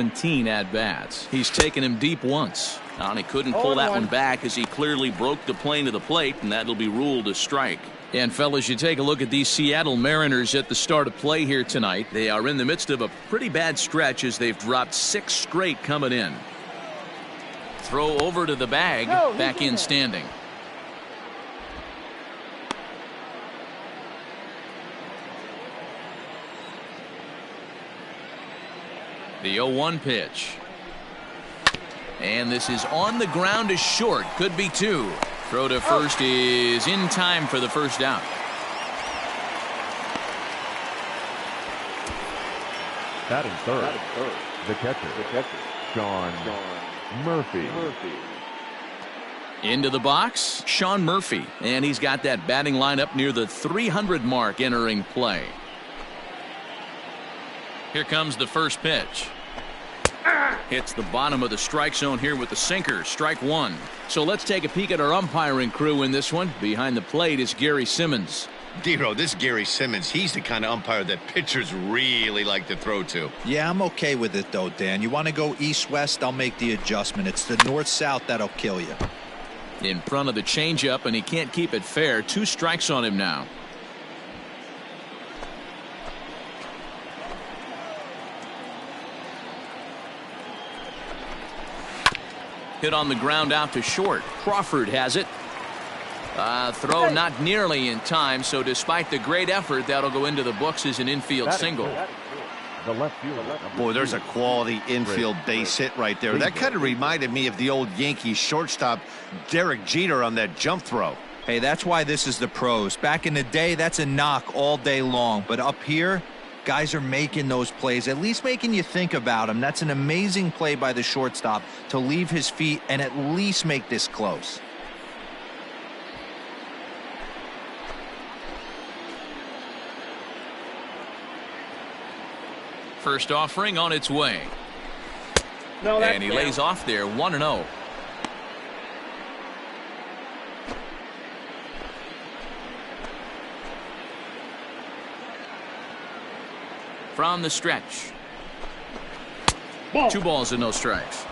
17 at-bats. He's taken him deep once. And he couldn't pull that one back as he clearly broke the plane to the plate, and that'll be ruled a strike. And fellas, you take a look at these Seattle Mariners at the start of play here tonight. They are in the midst of a pretty bad stretch as they've dropped 6 straight coming in. Throw over to the bag, back in standing. The 0-1 pitch. And this is on the ground to short. Could be 2. Throw to first is in time for the first out. Batting third. The catcher. Sean Murphy. Into the box, Sean Murphy. And he's got that batting lineup near the 300 mark entering play. Here comes the first pitch. Hits the bottom of the strike zone here with the sinker. Strike 1. So let's take a peek at our umpiring crew in this one. Behind the plate is Gary Simmons. D-Row, this Gary Simmons, he's the kind of umpire that pitchers really like to throw to. Yeah, I'm okay with it though, Dan. You want to go east-west, I'll make the adjustment. It's the north-south that'll kill you. In front of the changeup, and he can't keep it fair. 2 strikes on him now. Hit on the ground out to short. Crawford has it. Throw not nearly in time, so despite the great effort, that'll go into the books as an infield single. The left fielder. Boy, there's a quality infield base hit right there. That kind of reminded me of the old Yankees shortstop Derek Jeter on that jump throw. Hey, that's why this is the pros. Back in the day, that's a knock all day long. But up here, guys are making those plays, at least making you think about them. That's an amazing play by the shortstop to leave his feet and at least make this close. First offering on its way. And he lays off there, 1-0. From the stretch. 2 balls and no strikes.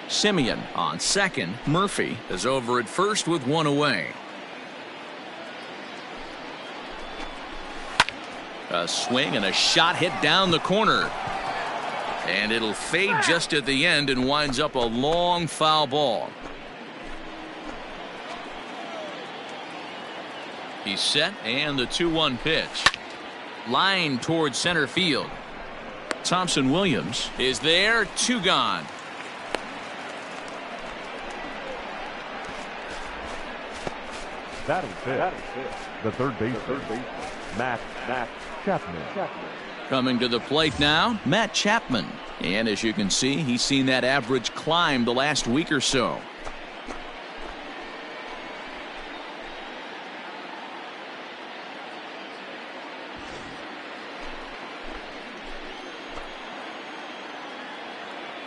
Simeon on second. Murphy is over at first with 1 away. A swing and a shot hit down the corner. And it'll fade just at the end and winds up a long foul ball. He's set, and the 2-1 pitch. Line towards center field. Thompson Williams is there. 2 gone. Batting fifth. The third baseman. Matt Chapman. Coming to the plate now, Matt Chapman. And as you can see, he's seen that average climb the last week or so.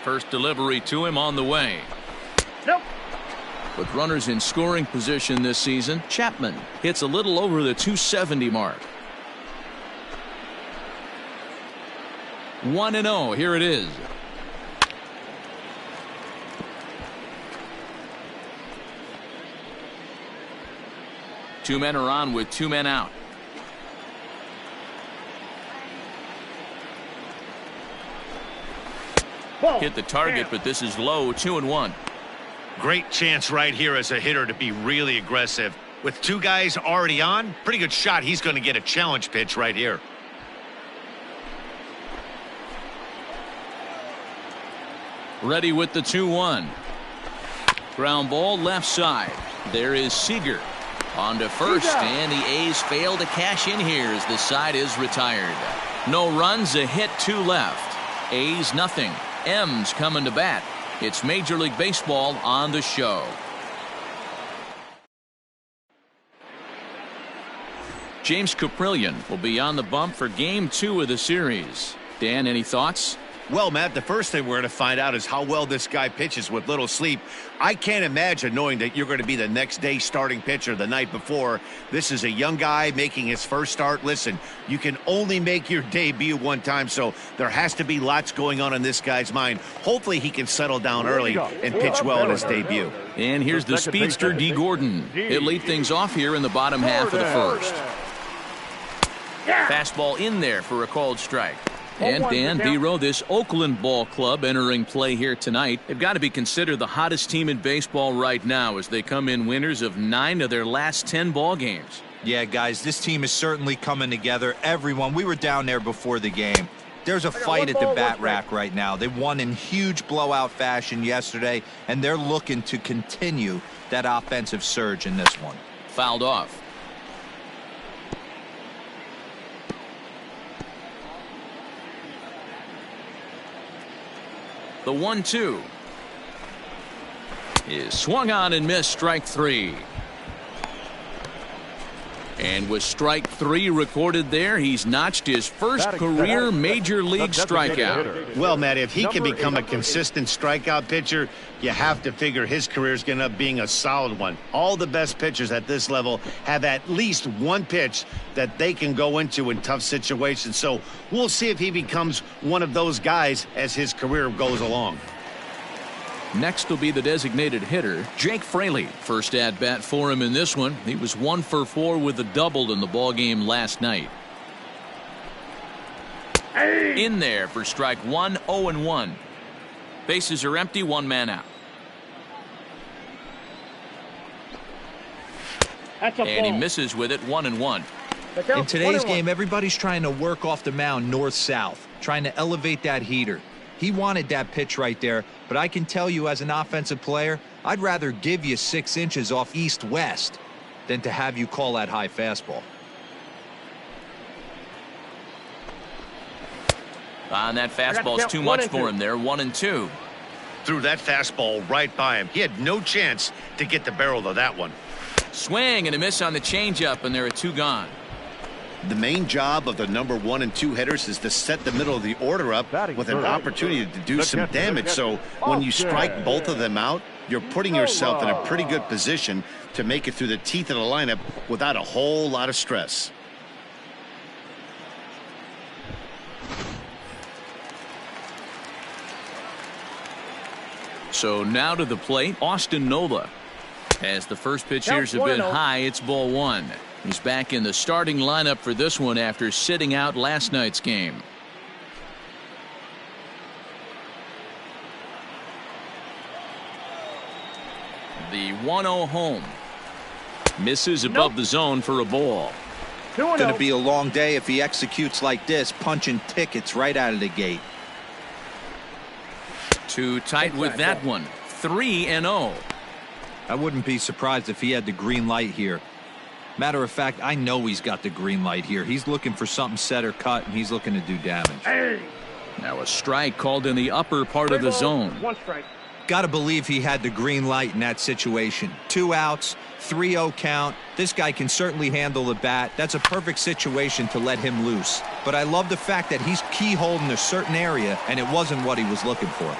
First delivery to him on the way. Nope. With runners in scoring position this season, Chapman hits a little over the 270 mark. 1-0. Here it is. Two men are on with 2 men out. Hit the target, but this is low. 2-1. Great chance right here as a hitter to be really aggressive. With 2 guys already on, pretty good shot. He's going to get a challenge pitch right here. Ready with the 2-1. Ground ball left side. There is Seager on to first, and the A's fail to cash in here as the side is retired. No runs, a hit, 2 left. A's nothing. M's coming to bat. It's Major League Baseball on the show. James Caprillion will be on the bump for Game 2 of the series. Dan, any thoughts? Well, Matt, the first thing we're going to find out is how well this guy pitches with little sleep. I can't imagine knowing that you're going to be the next day starting pitcher the night before. This is a young guy making his first start. Listen, you can only make your debut one time, so there has to be lots going on in this guy's mind. Hopefully he can settle down early and pitch well in his debut. And here's the speedster, D. Gordon. He'll lead things off here in the bottom half of the first. Fastball in there for a called strike. And Dan Vero, this Oakland ball club entering play here tonight. They've got to be considered the hottest team in baseball right now as they come in winners of 9 of their last 10 ball games. Yeah, guys, this team is certainly coming together. Everyone, we were down there before the game. There's a fight at the bat rack right now. They won in huge blowout fashion yesterday, and they're looking to continue that offensive surge in this one. Fouled off. The 1-2 is swung on and missed, strike 3. And with strike 3 recorded there, he's notched his first career major league strikeout. Well, Matt, if he can become a consistent strikeout pitcher, you have to figure his career is going to end up being a solid one. All the best pitchers at this level have at least one pitch that they can go into in tough situations. So we'll see if he becomes one of those guys as his career goes along. Next will be the designated hitter, Jake Fraley. First at bat for him in this one. He was 1 for 4 with a double in the ball game last night. In there for strike 1, 0-1. Bases are empty, 1 man out. And he misses with it, 1-1. In today's game, everybody's trying to work off the mound north-south, trying to elevate that heater. He wanted that pitch right there, but I can tell you as an offensive player, I'd rather give you 6 inches off east-west than to have you call that high fastball. And that fastball's too much for him there, 1-2. Threw that fastball right by him. He had no chance to get the barrel of that one. Swing and a miss on the changeup, and there are 2 gone. The main job of the number 1 and 2 hitters is to set the middle of the order up with an opportunity to do some damage. So when you strike both of them out, you're putting yourself in a pretty good position to make it through the teeth of the lineup without a whole lot of stress. So now to the plate, Austin Nola. As the first pitch here's a bit high, it's ball 1. He's back in the starting lineup for this one after sitting out last night's game. The 1-0 home. Misses above the zone for a ball. It's going to be a long day if he executes like this, punching tickets right out of the gate. Too tight with that one. 3-0. I wouldn't be surprised if he had the green light here. Matter of fact, I know he's got the green light here. He's looking for something set or cut, and he's looking to do damage. Now a strike called in the upper part of the zone. 1 strike. Got to believe he had the green light in that situation. 2 outs, 3-0 count. This guy can certainly handle the bat. That's a perfect situation to let him loose. But I love the fact that he's keyholed in a certain area, and it wasn't what he was looking for.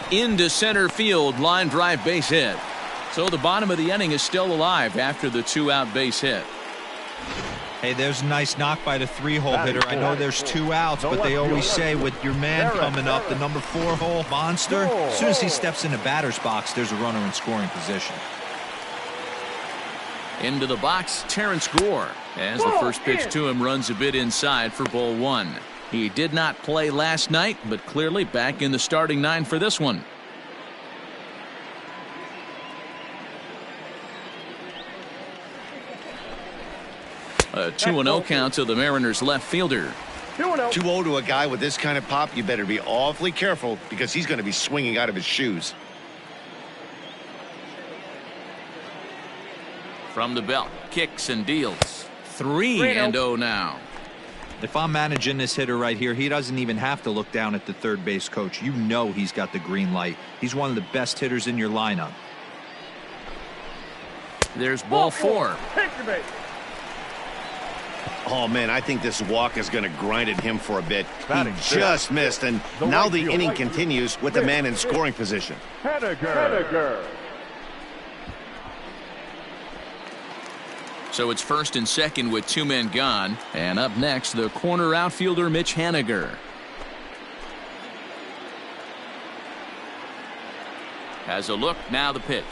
Into center field, line drive, base hit. So the bottom of the inning is still alive after the 2-out base hit. Hey, there's a nice knock by the 3-hole hitter. I know there's 2 outs, but they always say with your man coming up, the number 4-hole monster, as soon as he steps in the batter's box, there's a runner in scoring position. Into the box, Terrence Gore, as the first pitch to him runs a bit inside for ball 1. He did not play last night, but clearly back in the starting 9 for this one. A 2-0 count to the Mariners left fielder. 2-0 to a guy with this kind of pop, you better be awfully careful because he's going to be swinging out of his shoes. From the belt, kicks and deals. 3-0 now. If I'm managing this hitter right here, he doesn't even have to look down at the third base coach. You know he's got the green light. He's one of the best hitters in your lineup. There's ball 4. Oh, man, I think this walk is going to grind at him for a bit. He just missed, and The now right the field. inning continues with the man in scoring position. Henniger. So it's first and second with 2 men gone. And up next, the corner outfielder, Mitch Haniger. Has a look, now the pitch.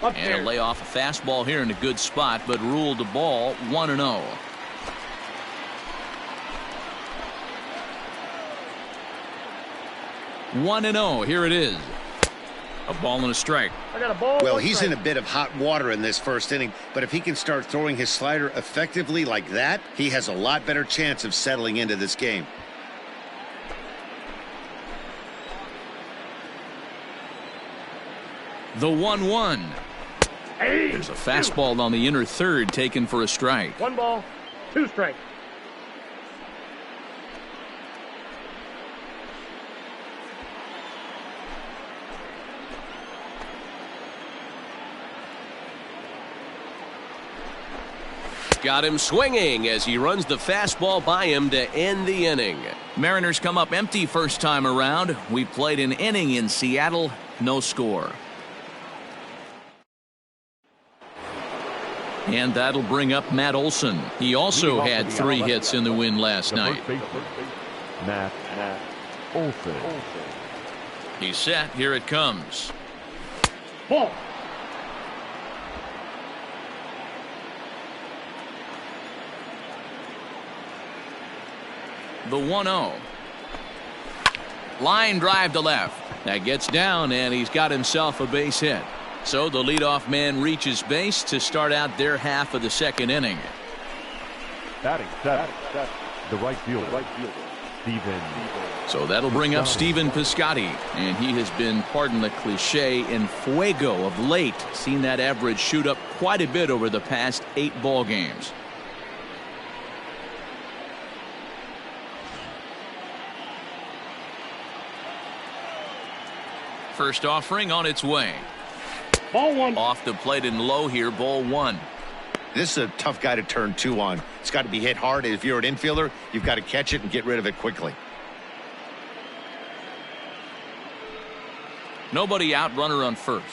And a lay off a fastball here in a good spot, but ruled the ball 1-0. One and 0. Here it is. A ball and a strike. Well, he's in a bit of hot water in this first inning, but if he can start throwing his slider effectively like that, he has a lot better chance of settling into this game. The 1-1. There's a fastball on the inner third taken for a strike. 1 ball, 2 strikes. Got him swinging as he runs the fastball by him to end the inning. Mariners come up empty first time around. We played an inning in Seattle. No score. And that'll bring up Matt Olson. He also had 3 hits in the win last night. Matt Olson. He's set. Here it comes. Ball. The 1-0. Line drive to left. That gets down, and he's got himself a base hit. So the leadoff man reaches base to start out their half of the second inning. Batting 7. The right fielder. Steven. So that'll bring up Steven Piscotty, and he has been, pardon the cliche, in fuego of late. Seen that average shoot up quite a bit over the past 8 ball games. First offering on its way. Ball 1. Off the plate and low here, ball 1. This is a tough guy to turn 2 on. It's got to be hit hard. If you're an infielder, you've got to catch it and get rid of it quickly. Nobody out, runner on first.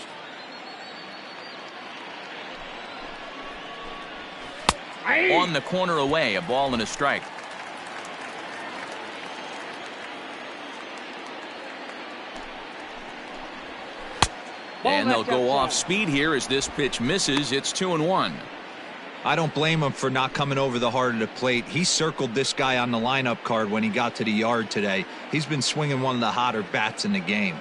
On the corner away, a ball and a strike. And they'll go off speed here as this pitch misses. It's 2-1. I don't blame him for not coming over the heart of the plate. He circled this guy on the lineup card when he got to the yard today. He's been swinging one of the hotter bats in the game.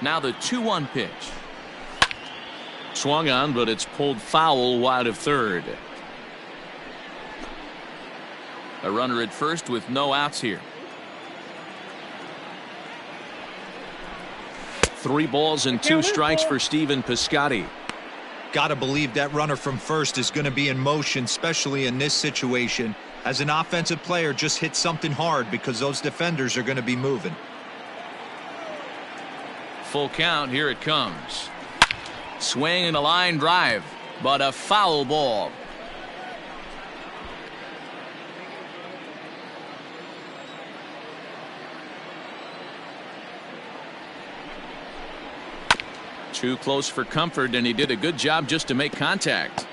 Now the 2-1 pitch. Swung on, but it's pulled foul wide of third. A runner at first with no outs here. 3 balls and 2 strikes for Steven Piscotty. Got to believe that runner from first is going to be in motion, especially in this situation. As an offensive player, just hit something hard because those defenders are going to be moving. Full count. Here it comes. Swing and a line drive, but a foul ball. Too close for comfort, and he did a good job just to make contact.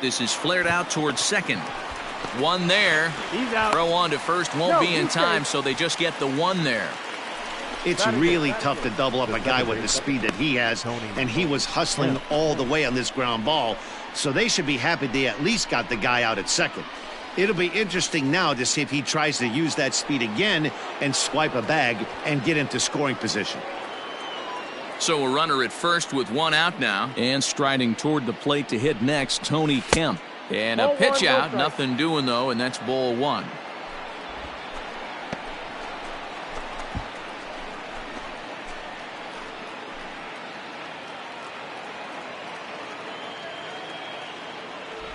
This is flared out towards second. One there. He's out. Throw on to first won't be in time, so they just get the 1 there. It's really tough to double up a guy with the speed that he has, and he was hustling all the way on this ground ball, so they should be happy they at least got the guy out at second. It'll be interesting now to see if he tries to use that speed again and swipe a bag and get into scoring position. So a runner at first with 1 out now, and striding toward the plate to hit next, Tony Kemp. And a pitch out, nothing doing though, and that's ball 1.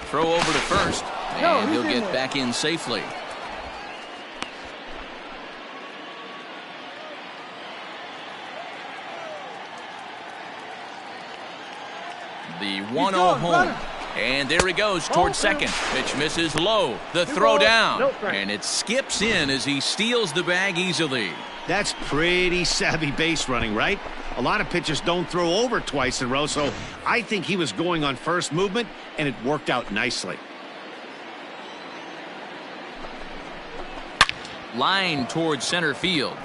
Throw over to first. And he'll get back in safely. The 1-0 home. And there he goes towards second. Pitch misses low. The throw down. And it skips in as he steals the bag easily. That's pretty savvy base running, right? A lot of pitchers don't throw over twice in a row, so I think he was going on first movement, and it worked out nicely. Line towards center field.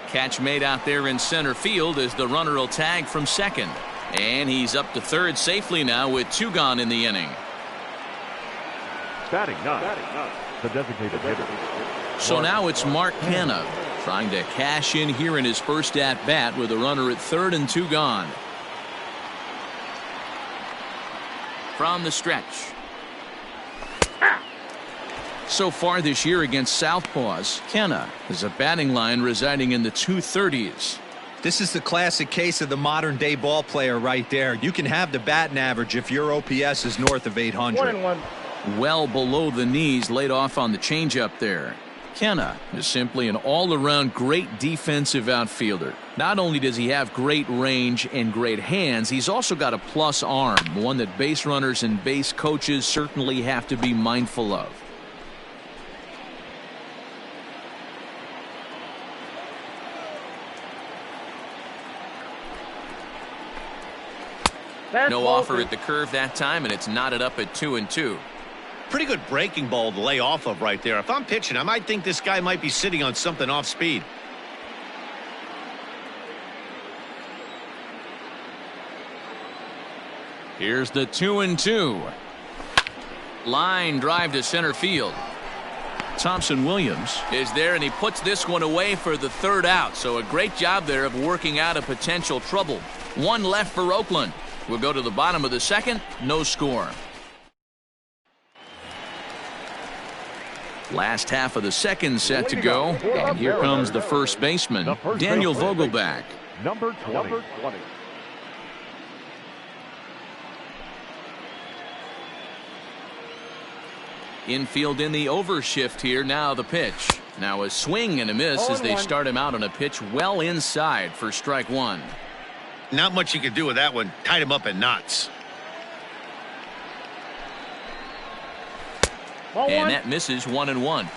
Catch made out there in center field as the runner will tag from second. And he's up to third safely now with 2 gone in the inning. Batting nine. The designated hitter. So now it's Mark Canha trying to cash in here in his first at-bat with a runner at third and 2 gone. From the stretch. So far this year against Southpaws, Canha has a batting line residing in the 230s. This is the classic case of the modern day ball player right there. You can have the batting average if your OPS is north of 800. 1-1. Well below the knees, laid off on the changeup there. Canha is simply an all-around great defensive outfielder. Not only does he have great range and great hands, he's also got a plus arm, one that base runners and base coaches certainly have to be mindful of. No offer at the curve that time, and it's knotted up at 2-2. Pretty good breaking ball to lay off of right there. If I'm pitching, I might think this guy might be sitting on something off speed. Here's the 2-2. Line drive to center field. Thompson Williams is there, and he puts this one away for the third out. So a great job there of working out a potential trouble. 1 left for Oakland. We'll go to the bottom of the second. No score. Last half of the second set to go. And here comes the first baseman, Daniel Vogelbach. Number 20. Infield in the overshift here. Now the pitch. Now a swing and a miss as they start him out on a pitch well inside for strike 1. Not much you could do with that one. Tied him up in knots. And that misses 1-1.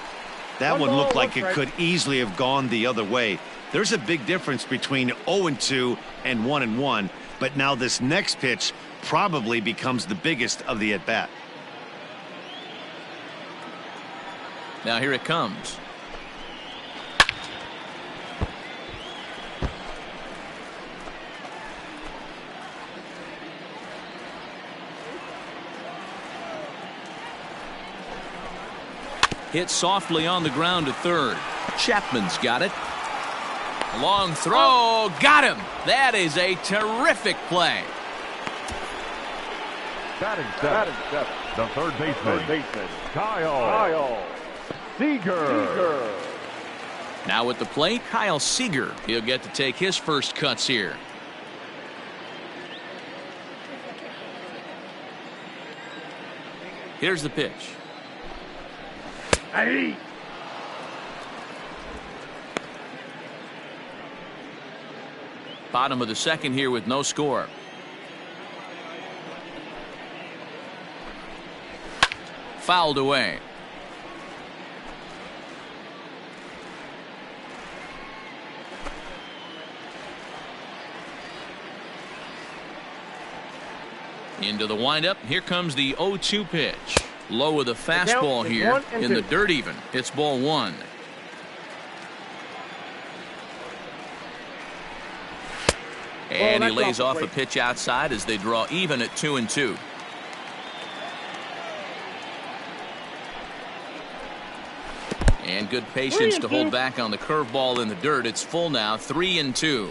That one looked like it could easily have gone the other way. There's a big difference between 0-2 and 1-1, but now this next pitch probably becomes the biggest of the at-bat. Now here it comes. Hit softly on the ground to third. Chapman's got it. Long throw. Got him. That is a terrific play. Batting seven. The third baseman. Kyle Seager. Now at the plate, Kyle Seager. He'll get to take his first cuts here. Here's the pitch. Hey. Bottom of the second here with no score. Fouled away. Into the windup. Here comes the 0-2 pitch. Low with a fastball here in the dirt even. It's ball 1. And he lays off a pitch outside as they draw even at 2-2. And good patience to hold back on the curveball in the dirt. It's full now, 3-2.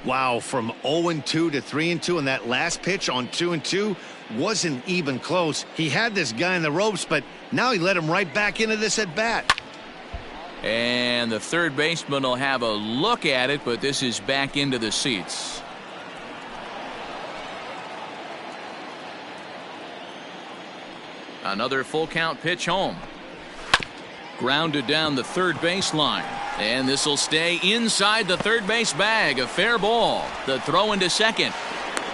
Wow, from 0-2 to 3-2, and that last pitch on 2-2 wasn't even close. He had this guy in the ropes, but now he let him right back into this at bat. And the third baseman will have a look at it, but this is back into the seats. Another full count pitch home. Grounded down the third baseline. And this will stay inside the third base bag. A fair ball. The throw into second.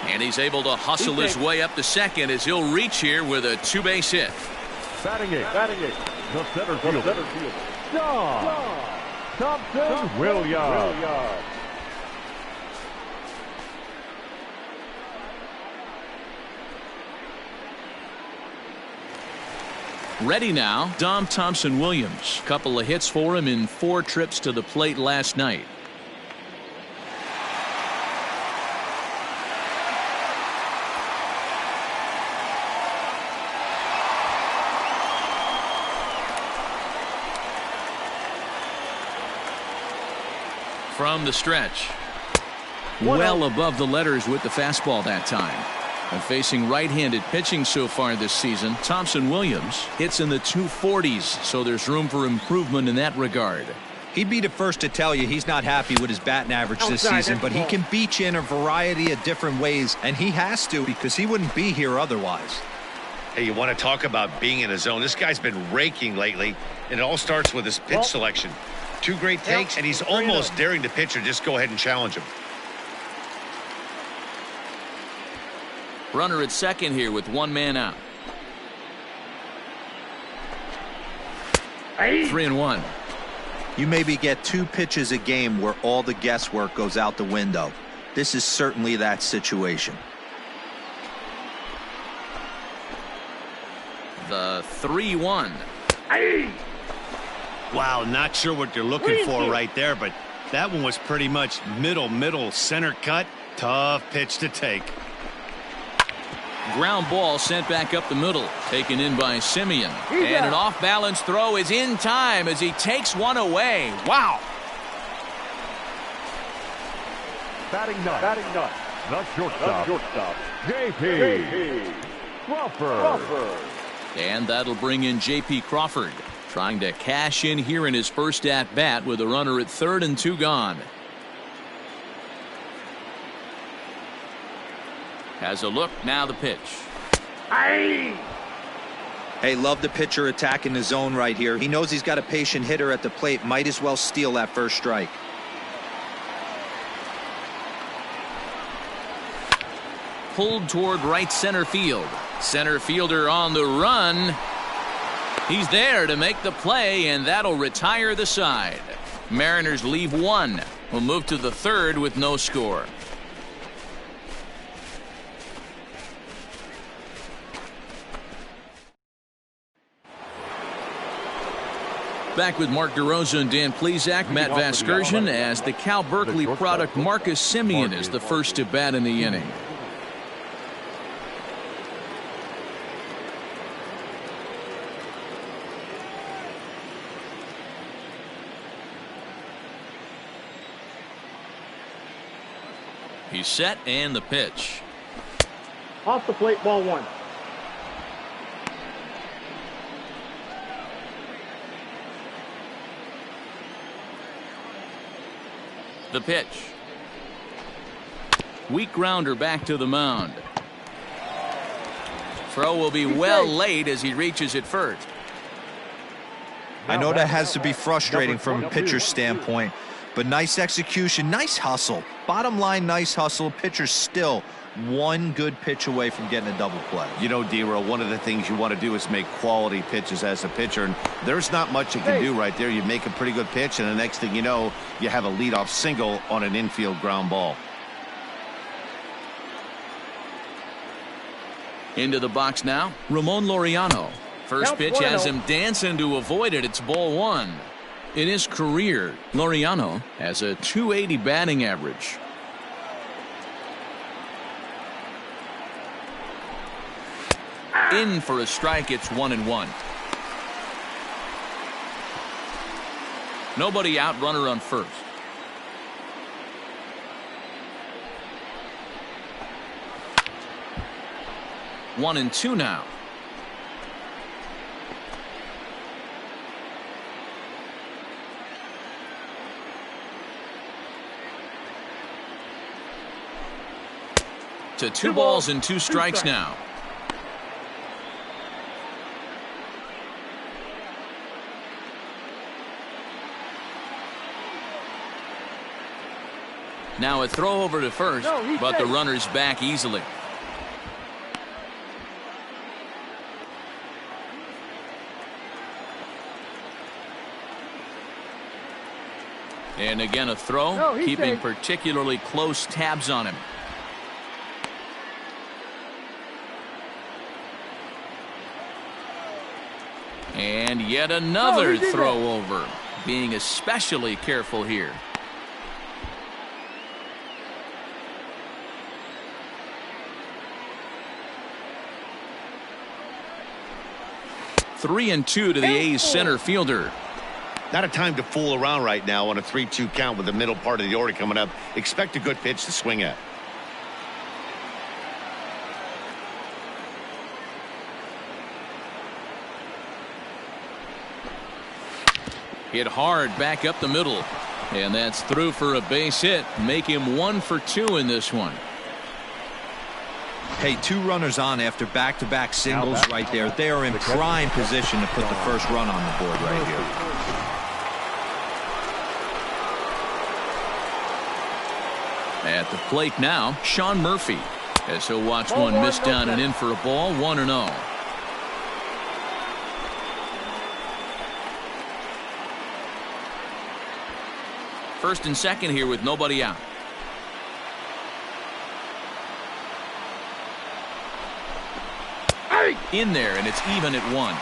And he's able to hustle his way up to second as he'll reach here with a two-base hit. Batting eight. The center fielder. John Thompson Williams. Ready now, Dom Thompson Williams. Couple of hits for him in 4 trips to the plate last night. From the stretch. Well above the letters with the fastball that time. And facing right-handed pitching so far this season, Thompson Williams hits in the 240s, so there's room for improvement in that regard. He'd be the first to tell you he's not happy with his batting average this season, but he can beat you in a variety of different ways, and he has to because he wouldn't be here otherwise. Hey, you want to talk about being in a zone? This guy's been raking lately, and it all starts with his pitch selection. 2 great takes, and he's almost daring the pitcher just go ahead and challenge him. Runner at second here with 1 man out. 3-1. You maybe get 2 pitches a game where all the guesswork goes out the window. This is certainly that situation. The 3-1. Wow, not sure what you're looking for right there, but that one was pretty much middle, center cut. Tough pitch to take. Ground ball sent back up the middle, taken in by Simeon. And an off-balance throw is in time as he takes one away. Wow. Batting ninth. The shortstop. J.P. Crawford. And that'll bring in J.P. Crawford, trying to cash in here in his first at-bat with a runner at third and 2 gone. Has a look, now the pitch. Hey, love the pitcher attacking the zone right here. He knows he's got a patient hitter at the plate. Might as well steal that first strike. Pulled toward right center field. Center fielder on the run. He's there to make the play, and that'll retire the side. Mariners leave 1. Will move to the 3rd with no score. Back with Mark DeRosa and Dan Plesac, Matt Vasgersian, as the Cal Berkeley product Marcus Simeon is the first to bat in the inning. He's set, and the pitch. Off the plate, ball 1. The pitch. Weak grounder back to the mound. Throw will be well late as he reaches it first. I know that has to be frustrating from a pitcher's standpoint, but nice execution, nice hustle. Bottom line, nice hustle. Pitcher's still 1 good pitch away from getting a double play. You know, D-Row, one of the things you want to do is make quality pitches as a pitcher, and there's not much you can do right there. You make a pretty good pitch, and the next thing you know, you have a leadoff single on an infield ground ball. Into the box now, Ramon Laureano. First pitch has him dancing to avoid it. It's ball 1. In his career, Laureano has a .280 batting average. In for a strike. It's 1-1. Nobody out, runner on first. One and 2 now. To 2 balls and 2 strikes now. Now a throw over to first, but the runner's back easily. And again a throw, keeping particularly close tabs on him. And yet another throw over, being especially careful here. Three and two to the A's center fielder. Not a time to fool around right now on a 3-2 count with the middle part of the order coming up. Expect a good pitch to swing at. Hit hard back up the middle. And that's through for a base hit. Make him 1 for 2 in this one. Hey, 2 runners on after back-to-back singles right there. They are in prime position to put the first run on the board right here. At the plate now, Sean Murphy, as he'll watch one miss down and in for a ball, 1-0. First and second here with nobody out. In there, and it's even at 1.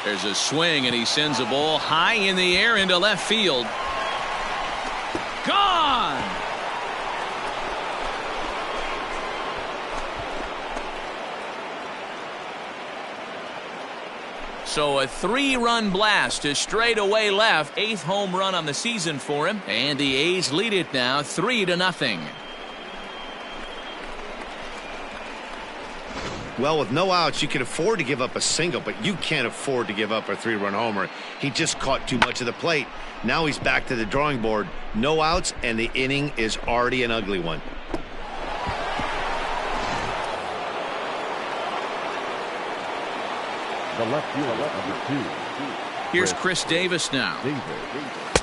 There's a swing, and he sends a ball high in the air into left field. Gone! So a 3-run blast to straightaway left. 8th home run on the season for him. And the A's lead it now 3-0. Well, with no outs, you can afford to give up a single, but you can't afford to give up a 3-run homer. He just caught too much of the plate. Now he's back to the drawing board. No outs, and the inning is already an ugly one. The left fielder, number 2. Here's Chris Davis now.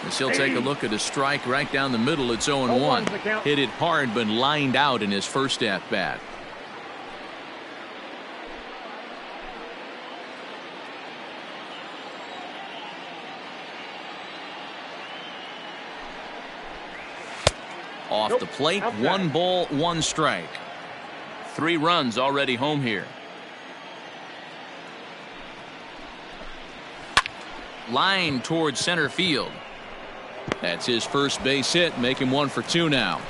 As he'll take a look at a strike right down the middle. It's 0-1. Hit it hard, but lined out in his first at-bat. Off the plate, 1 ball, 1 strike. 3 runs already home here. Line towards center field. That's his first base hit. Make him 1 for 2 now.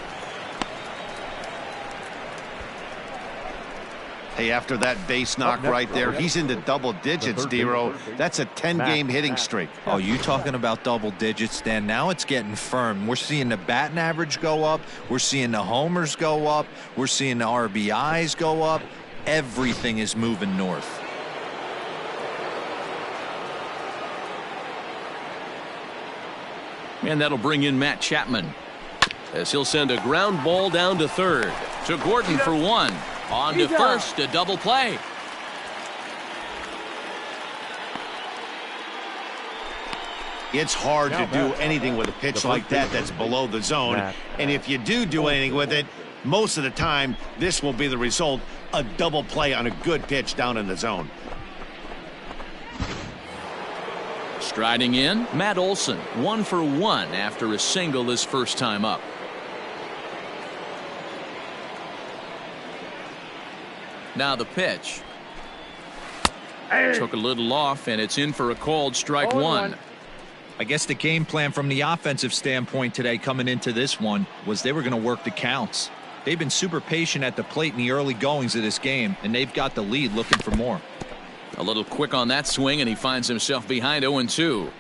Hey, after that base knock right there, he's into double digits, Dero. That's a 10-game hitting streak. Oh, you talking about double digits, Dan? Now it's getting firm. We're seeing the batting average go up. We're seeing the homers go up. We're seeing the RBIs go up. Everything is moving north. And that'll bring in Matt Chapman, as he'll send a ground ball down to third. To Gordon for 1. On to first, a double play. It's hard to do anything with a pitch like that that's below the zone. And if you do anything with it, most of the time, this will be the result. A double play on a good pitch down in the zone. Striding in, Matt Olson, 1 for 1 after a single his first time up. Now the pitch. Took a little off, and it's in for a called strike 1. I guess the game plan from the offensive standpoint today coming into this one was they were going to work the counts. They've been super patient at the plate in the early goings of this game, and they've got the lead looking for more. A little quick on that swing, and he finds himself behind 0-2.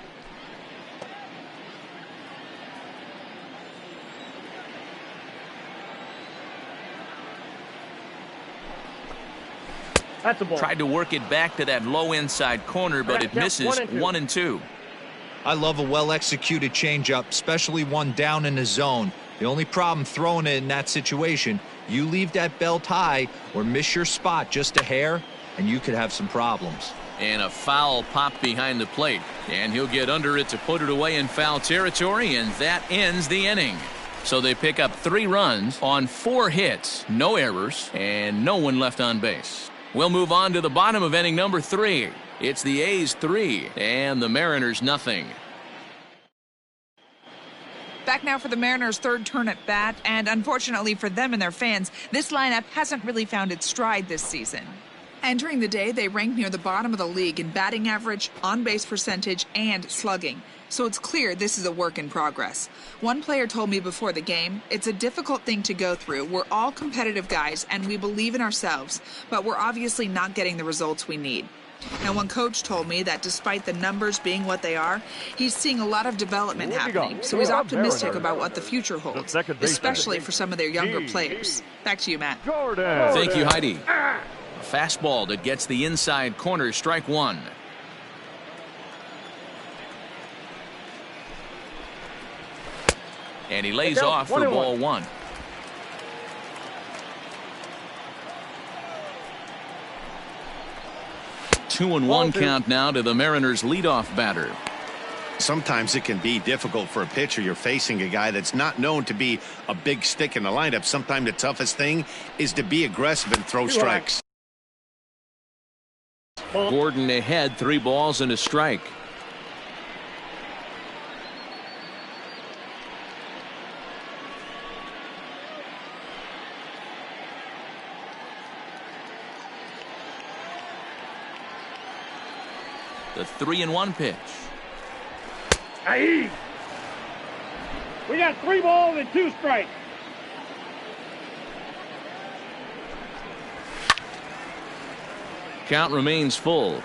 That's a ball. Tried to work it back to that low inside corner, but it misses. 1-2. I love a well-executed changeup, especially one down in the zone. The only problem throwing it in that situation, you leave that belt high or miss your spot just a hair, and you could have some problems. And a foul popped behind the plate. And he'll get under it to put it away in foul territory, and that ends the inning. So they pick up 3 runs on 4 hits, no errors, and no one left on base. We'll move on to the bottom of inning number 3. It's the A's 3 and the Mariners nothing. Back now for the Mariners' third turn at bat, and unfortunately for them and their fans, this lineup hasn't really found its stride this season. Entering the day, they ranked near the bottom of the league in batting average, on-base percentage, and slugging. So it's clear this is a work in progress. One player told me before the game, it's a difficult thing to go through. We're all competitive guys, and we believe in ourselves, but we're obviously not getting the results we need. Now, one coach told me that despite the numbers being what they are, he's seeing a lot of development happening, so he's optimistic about what the future holds, especially for some of their younger players. Back to you, Matt. Thank you, Heidi. A fastball that gets the inside corner, strike 1. And he lays off for ball 1. Two and 1 count now to the Mariners leadoff batter. Sometimes it can be difficult for a pitcher. You're facing a guy that's not known to be a big stick in the lineup. Sometimes the toughest thing is to be aggressive and throw strikes. Gordon ahead, 3 balls and a strike. The 3-1 pitch. Aye. We got 3 balls and 2 strikes. Count remains full.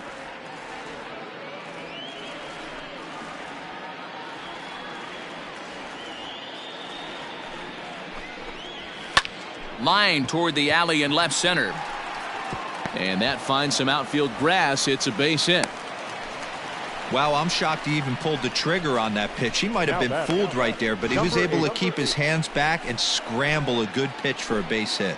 Line toward the alley in left center. And that finds some outfield grass. It's a base hit. Wow, I'm shocked he even pulled the trigger on that pitch. He might have been fooled right there, but he was able to keep his hands back and scramble a good pitch for a base hit.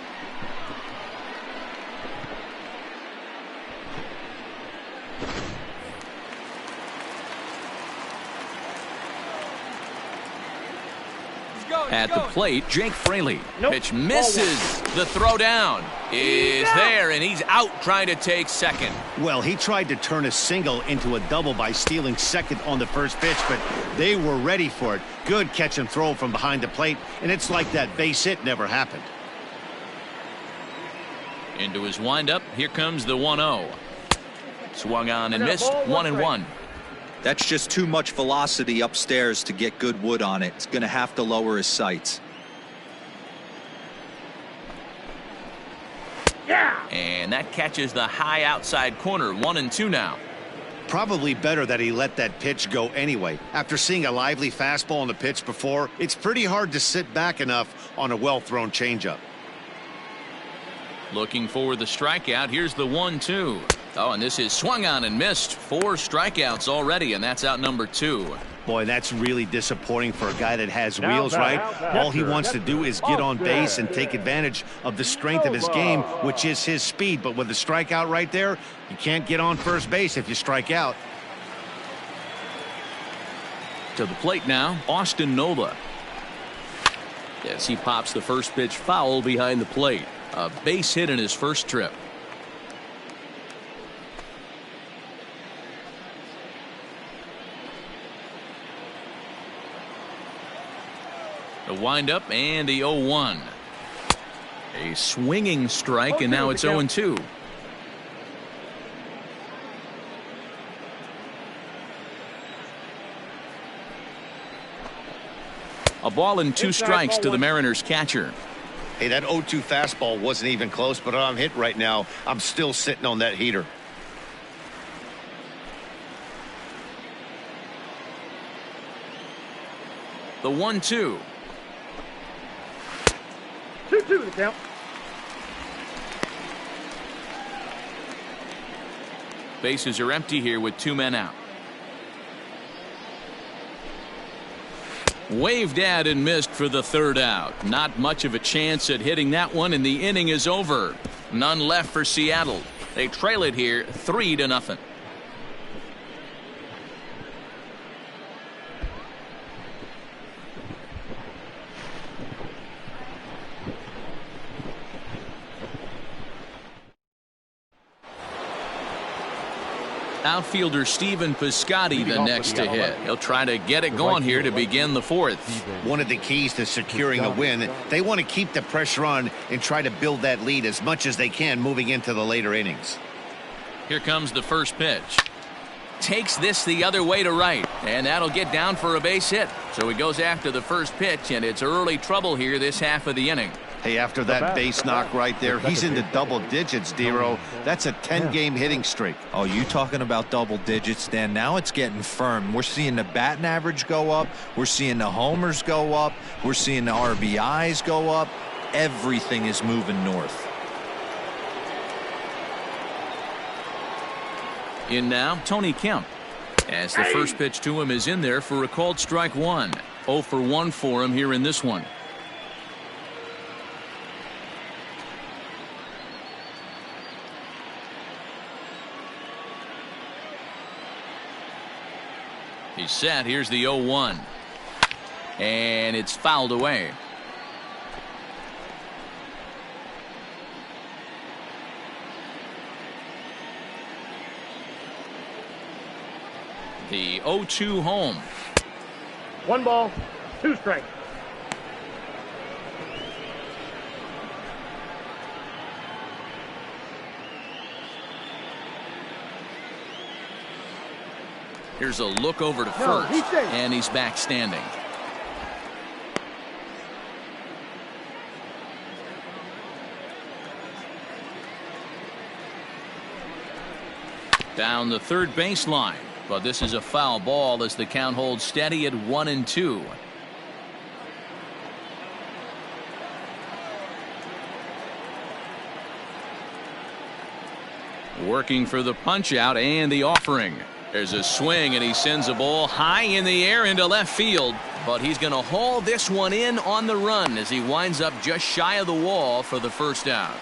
At the plate, Jake Fraley. Pitch misses. The throw down is there, and he's out trying to take second. Well, he tried to turn a single into a double by stealing second on the first pitch, but they were ready for it. Good catch and throw from behind the plate, and it's like that base hit never happened. Into his windup, here comes the 1-0. Swung on and missed, 1-1. That's just too much velocity upstairs to get good wood on it. It's going to have to lower his sights. Yeah. And that catches the high outside corner. 1-2 now. Probably better that he let that pitch go anyway. After seeing a lively fastball on the pitch before, it's pretty hard to sit back enough on a well-thrown changeup. Looking for the strikeout. Here's the 1-2. Oh, and this is swung on and missed. 4 strikeouts already, and that's out number 2. Boy, that's really disappointing for a guy that has wheels, right? All he wants to do is get on base and take advantage of the strength of his game, which is his speed. But with the strikeout right there, you can't get on first base if you strike out. To the plate now, Austin Nola. Yes, he pops the first pitch foul behind the plate. A base hit in his first trip. The windup and the 0-1. A swinging strike, and now it's 0-2. A ball and 2 strikes to the Mariners catcher. Hey, that 0-2 fastball wasn't even close, but I'm hit right now. I'm still sitting on that heater. The 1-2. 2-2 the count. Bases are empty here with 2 men out. Waved at and missed for the 3rd out. Not much of a chance at hitting that one, and the inning is over. None left for Seattle. They trail it here 3-0. Outfielder Stephen Piscotty the next to hit. He'll try to get it going here to begin the fourth. One of the keys to securing a win, they want to keep the pressure on and try to build that lead as much as they can moving into the later innings. Here comes the first pitch. Takes this the other way to right, and that'll get down for a base hit. So he goes after the first pitch, and it's early trouble here this half of the inning. Hey, after that base knock right there, he's into double digits, Dero. That's a 10-game hitting streak. Oh, you talking about double digits, Dan? Now it's getting firm. We're seeing the batting average go up. We're seeing the homers go up. We're seeing the RBIs go up. Everything is moving north. In now, Tony Kemp. As the first pitch to him is in there for a called strike one. 0 for 1 for him here in this one. He's set. Here's the 0-1. And it's fouled away. The 0-2 home. 1 ball, 2 strikes. Here's a look over to first, and he's back standing. Down the third baseline, but this is a foul ball as the count holds steady at 1-2. Working for the punch out and the offering. There's a swing, and he sends a ball high in the air into left field, but he's going to haul this one in on the run as he winds up just shy of the wall for the first out.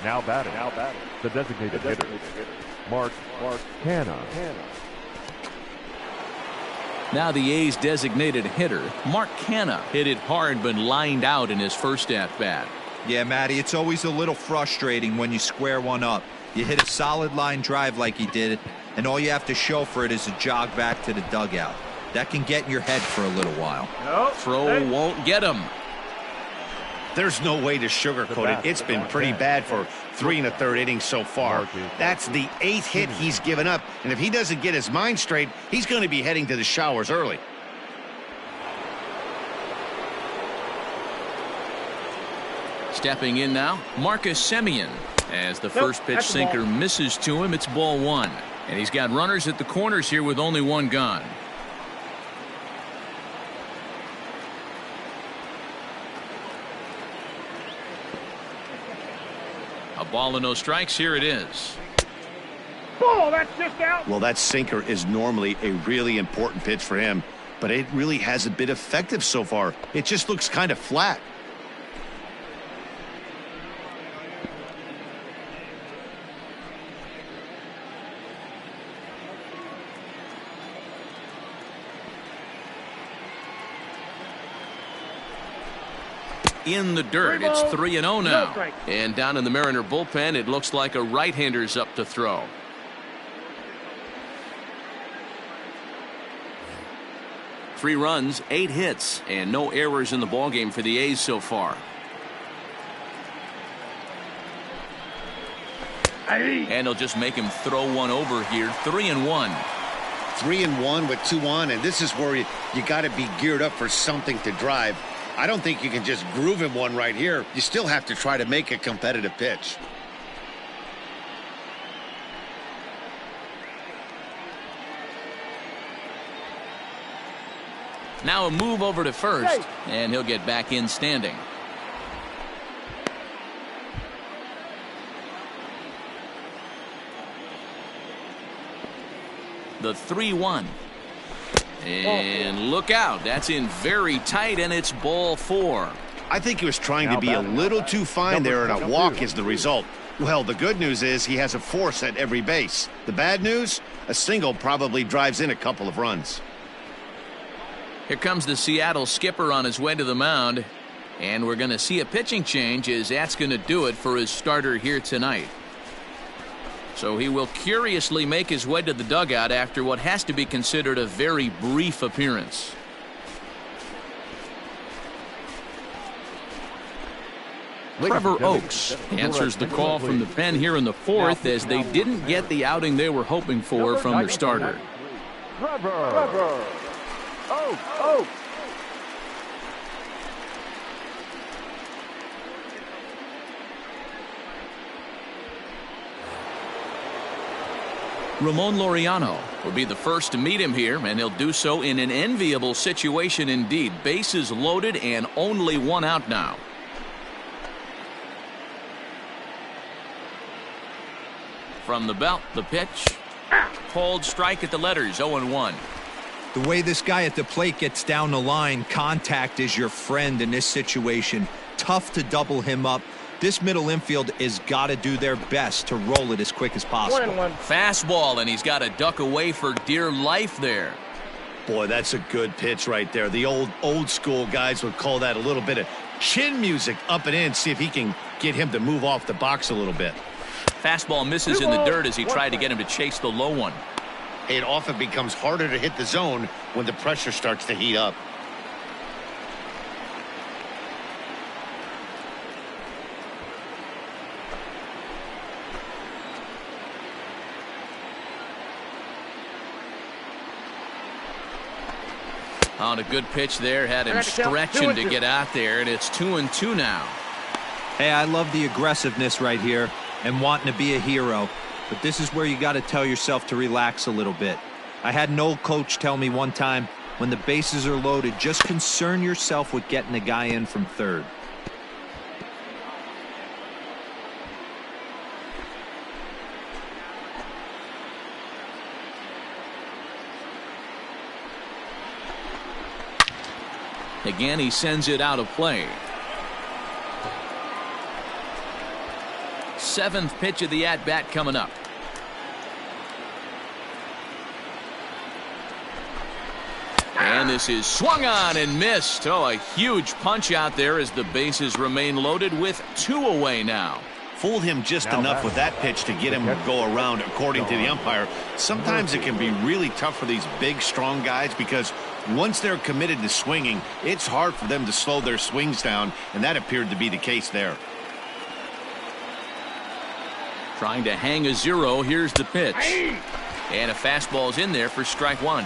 Now batting. The designated hitter, Mark Canha. Now the A's designated hitter, Mark Canha, hit it hard but lined out in his first at-bat. Yeah, Matty, it's always a little frustrating when you square one up. You hit a solid line drive like he did, and all you have to show for it is a jog back to the dugout. That can get in your head for a little while. Throw won't get him. There's no way to sugarcoat it. It's been pretty bad for 3 1/3 innings so far. That's the 8th hit he's given up, and if he doesn't get his mind straight, he's going to be heading to the showers early. Stepping in now, Marcus Semien. As the first pitch sinker misses to him, it's ball 1. And he's got runners at the corners here with only 1 gone. A ball and no strikes. Here it is. Ball, that's just out. Well, that sinker is normally a really important pitch for him, but it really hasn't been effective so far. It just looks kind of flat. In the dirt, it's 3-0 now. And down in the Mariner bullpen, it looks like a right-hander's up to throw. Three runs, 8 hits, and no errors in the ballgame for the A's so far. And he'll just make him throw one over here. 3-1. 3-1 with 2 on, and this is where you got to be geared up for something to drive. I don't think you can just groove him one right here. You still have to try to make a competitive pitch. Now a move over to first, and he'll get back in standing. The 3-1. And look out. That's in very tight, and it's ball 4. I think he was trying to be a little too fine there, and a walk is the result. Well, the good news is he has a force at every base. The bad news? A single probably drives in a couple of runs. Here comes the Seattle skipper on his way to the mound. And we're going to see a pitching change as that's going to do it for his starter here tonight. So he will curiously make his way to the dugout after what has to be considered a very brief appearance. Trevor Oakes answers the call from the pen here in the fourth as they didn't get the outing they were hoping for from their starter. Trevor Oakes. Ramon Laureano will be the first to meet him here, and he'll do so in an enviable situation indeed. Bases loaded and only one out now. From the belt, the pitch. Called strike at the letters, 0-1. The way this guy at the plate gets down the line, contact is your friend in this situation. Tough to double him up. This middle infield has got to do their best to roll it as quick as possible. 1-1. Fastball, and he's got to duck away for dear life there. Boy, that's a good pitch right there. The old school guys would call that a little bit of chin music up and in. See if he can get him to move off the box a little bit. Fastball misses in the dirt as he tried to get him to chase the low one. It often becomes harder to hit the zone when the pressure starts to heat up. On a good pitch there, had him stretching to get out there, and it's 2-2 now. Hey, I love the aggressiveness right here and wanting to be a hero, but this is where you got to tell yourself to relax a little bit. I had an old coach tell me one time, when the bases are loaded, just concern yourself with getting the guy in from third. Again, he sends it out of play. Seventh pitch of the at-bat coming up. And this is swung on and missed. Oh, a huge punch out there as the bases remain loaded with 2 away now. Fooled him just enough with that pitch to get him to go around, according to the umpire. Sometimes it can be really tough for these big, strong guys because once they're committed to swinging, it's hard for them to slow their swings down, and that appeared to be the case there. Trying to hang a 0. Here's the pitch. And a fastball's in there for strike 1.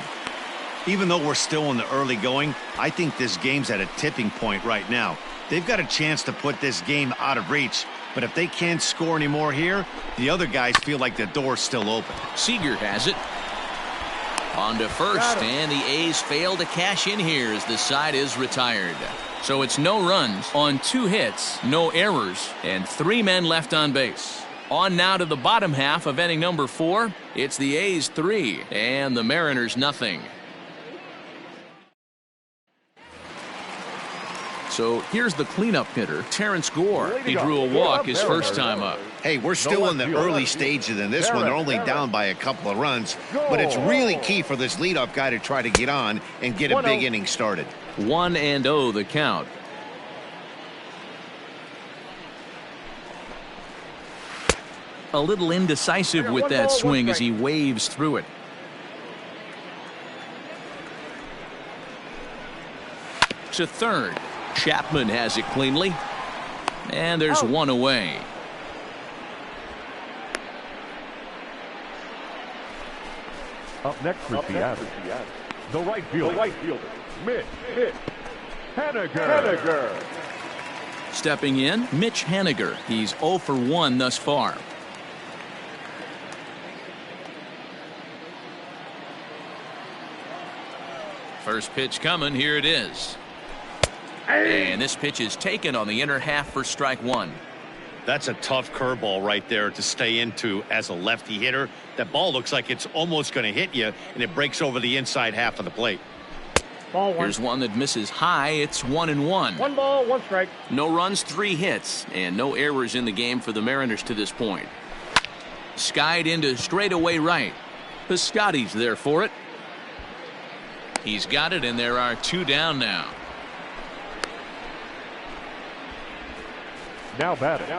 Even though we're still in the early going, I think this game's at a tipping point right now. They've got a chance to put this game out of reach, but if they can't score anymore here, the other guys feel like the door's still open. Seager has it. On to first, and the A's fail to cash in here as the side is retired. So it's no runs on 2 hits, no errors, and 3 men left on base. On now to the bottom half of inning number 4. It's the A's 3 and the Mariners nothing. So here's the cleanup hitter, Terrence Gore. He drew a walk his first time up. Hey, we're still in the early stages in this one. They're only down by a couple of runs, but it's really key for this leadoff guy to try to get on and get a big inning started. 1-0 the count. A little indecisive with that swing as he waves through it. To third. Chapman has it cleanly. And there's 1 away. Up next for Seattle, the right fielder, Mitch Haniger. Stepping in, Mitch Haniger. He's 0 for 1 thus far. First pitch coming. Here it is. And this pitch is taken on the inner half for strike 1. That's a tough curveball right there to stay into as a lefty hitter. That ball looks like it's almost going to hit you, and it breaks over the inside half of the plate. Ball 1. Here's one that misses high. It's 1-1. 1 ball, 1 strike. No runs, 3 hits, and no errors in the game for the Mariners to this point. Skied into straightaway right. Piscotty's there for it. He's got it, and there are 2 down now. Now batting.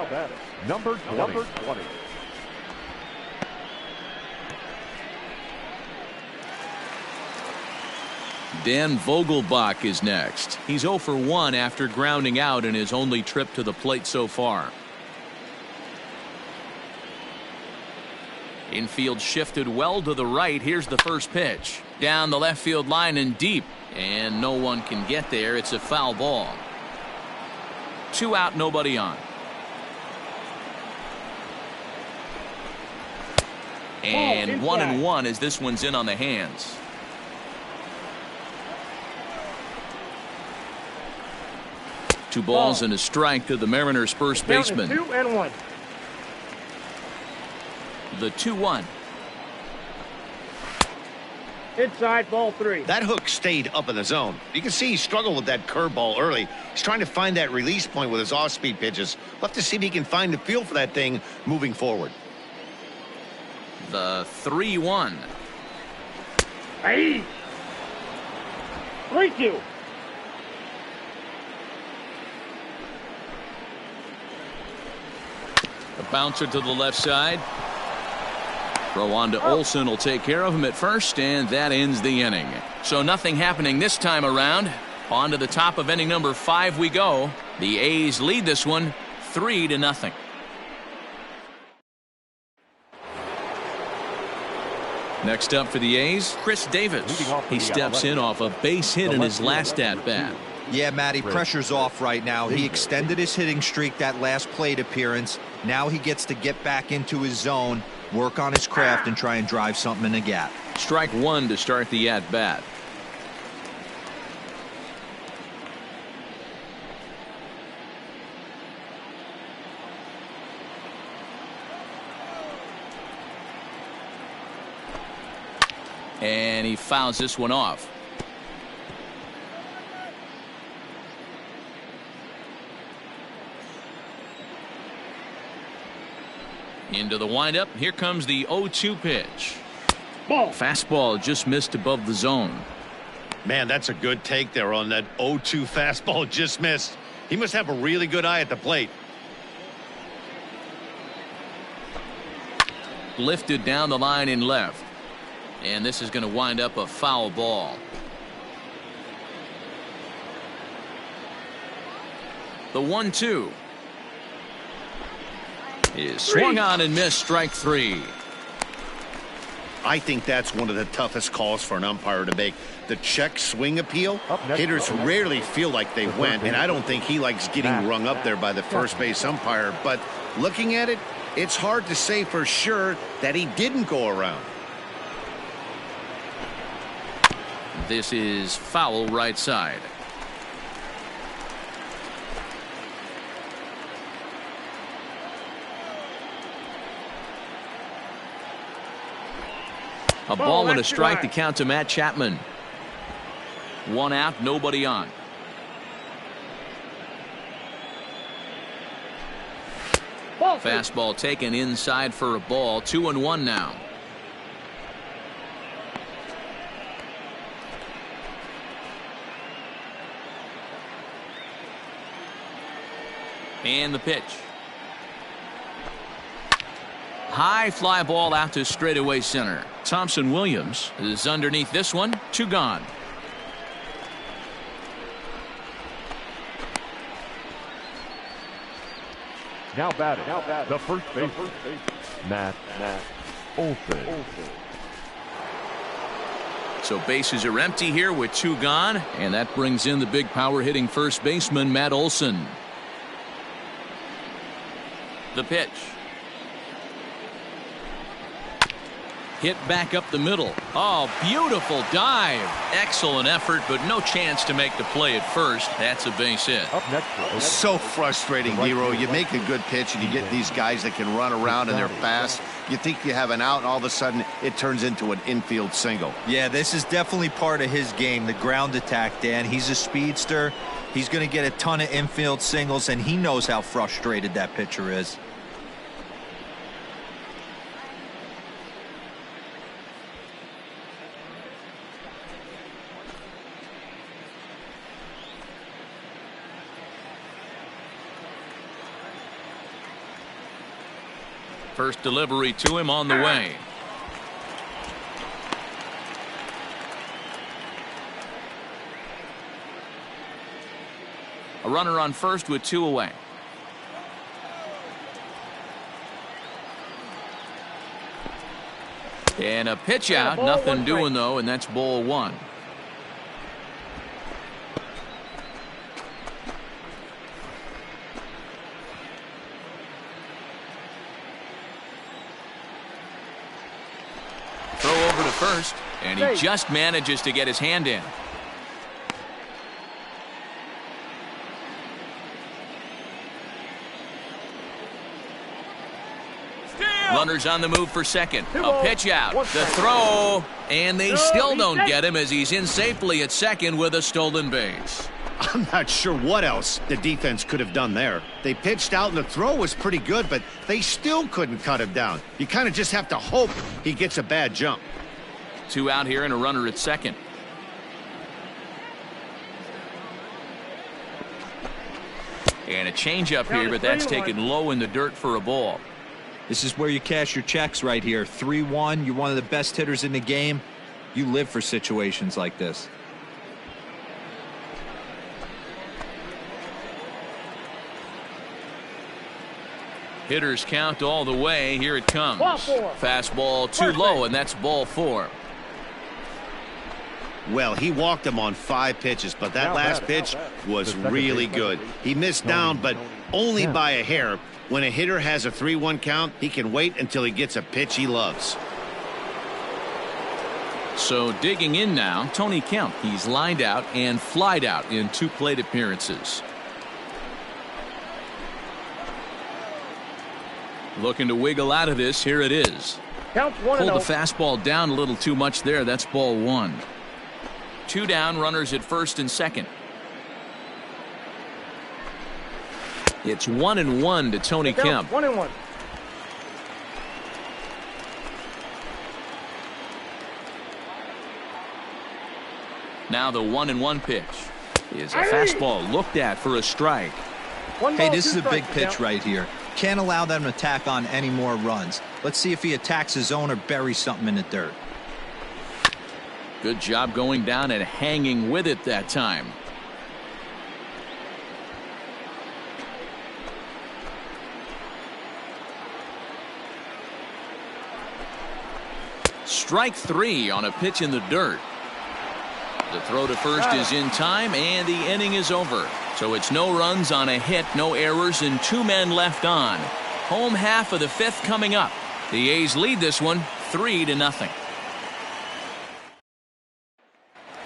Number 20. Dan Vogelbach is next. He's 0 for 1 after grounding out in his only trip to the plate so far. Infield shifted well to the right. Here's the first pitch. Down the left field line and deep. And no one can get there. It's a foul ball. 2 out, nobody on. And 1-1 as this one's in on the hands. Two balls and a strike to the Mariners' first baseman. 2-1. The 2-1. Inside, ball 3. That hook stayed up in the zone. You can see he struggled with that curveball early. He's trying to find that release point with his off-speed pitches. We'll have to see if he can find the feel for that thing moving forward. The 3-1. Hey. 3-2. A bouncer to the left side. Throw on to Olsen will take care of him at first, and that ends the inning. So nothing happening this time around. On to the top of inning number 5 we go. The A's lead this one 3-0. Next up for the A's, Chris Davis. He steps in off a base hit in his last at-bat. Yeah, Matty, pressure's off right now. He extended his hitting streak that last plate appearance. Now he gets to get back into his zone, work on his craft, and try and drive something in the gap. Strike 1 to start the at-bat. And he fouls this one off. Into the windup. Here comes the 0-2 pitch. Ball. Fastball just missed above the zone. Man, that's a good take there on that 0-2 fastball just missed. He must have a really good eye at the plate. Lifted down the line in left. And this is going to wind up a foul ball. The 1-2 is swung on and missed. Strike 3. I think that's one of the toughest calls for an umpire to make. The check swing appeal. Hitters rarely feel like they went, and I don't think he likes getting rung up there by the first base umpire. But looking at it, it's hard to say for sure that he didn't go around. This is foul right side. A ball and a strike to count to Matt Chapman. 1 out, nobody on. Fastball taken inside for a ball. 2-1 now. And the pitch. High fly ball out to straightaway center. Thompson Williams is underneath this one. 2 gone. Now batting. The first base. Matt Olsen. So bases are empty here with 2 gone, and that brings in the big power hitting first baseman Matt Olsen. The pitch. Hit back up the middle. Oh, beautiful dive. Excellent effort, but no chance to make the play at first. That's a base hit. Up next. It's so frustrating, Hero. You make a good pitch and you get these guys that can run around and they're fast. You think you have an out, and all of a sudden it turns into an infield single. Yeah, this is definitely part of his game, the ground attack, Dan. He's a speedster. He's going to get a ton of infield singles, and he knows how frustrated that pitcher is. First delivery to him on the way. A runner on first with 2 away. And a pitch out. Nothing doing, though, and that's ball 1. Throw over to first, and he just manages to get his hand in. Runners on the move for second. A pitch out. The throw. And they still don't get him as he's in safely at second with a stolen base. I'm not sure what else the defense could have done there. They pitched out and the throw was pretty good, but they still couldn't cut him down. You kind of just have to hope he gets a bad jump. 2 out here and a runner at second. And a changeup here, but that's taken low in the dirt for a ball. This is where you cash your checks right here. 3-1. You're one of the best hitters in the game. You live for situations like this. Hitters count all the way. Here it comes. Fastball too low, and that's ball 4. Well, he walked him on 5 pitches, but that last pitch was really good. He missed down, but only by a hair. When a hitter has a 3-1 count, he can wait until he gets a pitch he loves. So digging in now, Tony Kemp. He's lined out and flied out in 2 plate appearances. Looking to wiggle out of this. Here it is. Counts 1-0. Pulled the fastball down a little too much there. That's ball 1. 2 down, runners at first and second. It's 1-1 to Tony Kemp. 1-1. Now the 1-1 pitch is a fastball looked at for a strike. Hey, this is a big pitch right here. Can't allow them to tack on any more runs. Let's see if he attacks his zone or buries something in the dirt. Good job going down and hanging with it that time. Strike 3 on a pitch in the dirt. The throw to first is in time, and the inning is over. So it's no runs on a hit, no errors, and 2 men left on. Home half of the 5th coming up. The A's lead this one 3-0.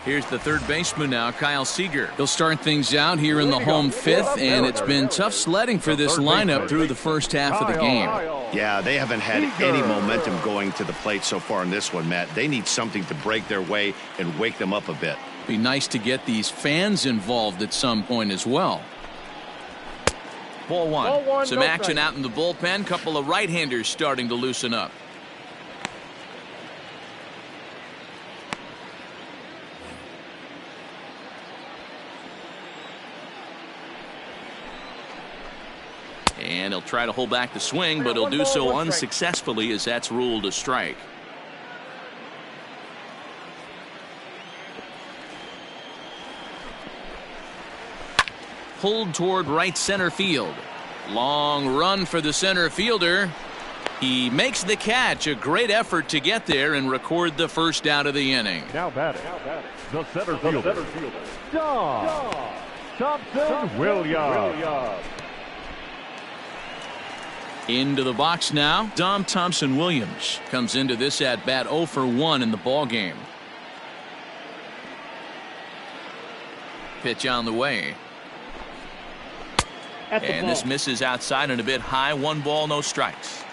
Here's the third baseman now, Kyle Seager. He'll start things out here in the home 5th, and it's been tough sledding for this lineup through the first half of the game. Yeah, they haven't had any momentum going to the plate so far in this one, Matt. They need something to break their way and wake them up a bit. Be nice to get these fans involved at some point as well. Ball 1. Some action out in the bullpen. Couple of right-handers starting to loosen up. And he'll try to hold back the swing, but he'll do so unsuccessfully as that's ruled a strike. Pulled toward right center field. Long run for the center fielder. He makes the catch. A great effort to get there and record the first out of the inning. Now batting, the center fielder, Dom Thompson-Williams. Into the box now, Dom Thompson-Williams comes into this at bat 0 for 1 in the ball game. Pitch on the way. And this misses outside and a bit high. 1 ball, no strikes.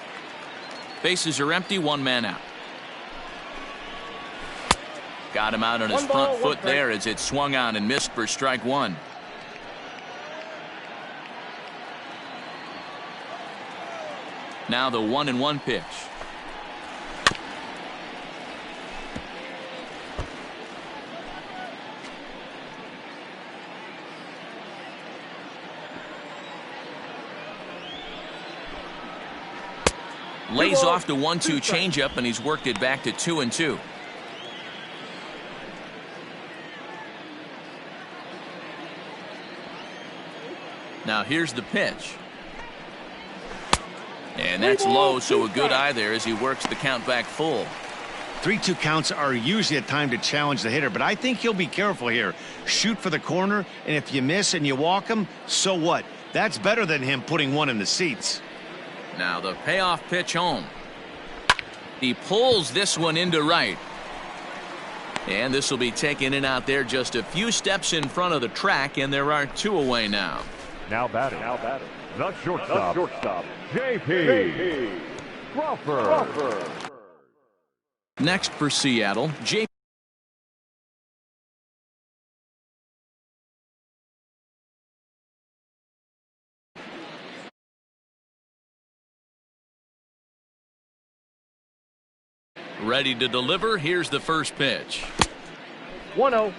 Bases are empty, 1 man out. Got him out on his front foot there as it swung on and missed for strike 1. Now the 1-1 pitch. Lays off the 1-2 changeup, and he's worked it back to 2-2. Now here's the pitch. And that's low, so a good eye there as he works the count back full. 3-2 counts are usually a time to challenge the hitter, but I think he'll be careful here. Shoot for the corner, and if you miss and you walk him, so what? That's better than him putting one in the seats. Now the payoff pitch home. He pulls this one into right. And this will be taken in out there just a few steps in front of the track, and there are 2 away now. Now batting. The shortstop. J.P. Crawford. Next for Seattle, J.P. Ready to deliver. Here's the first pitch. 1-0.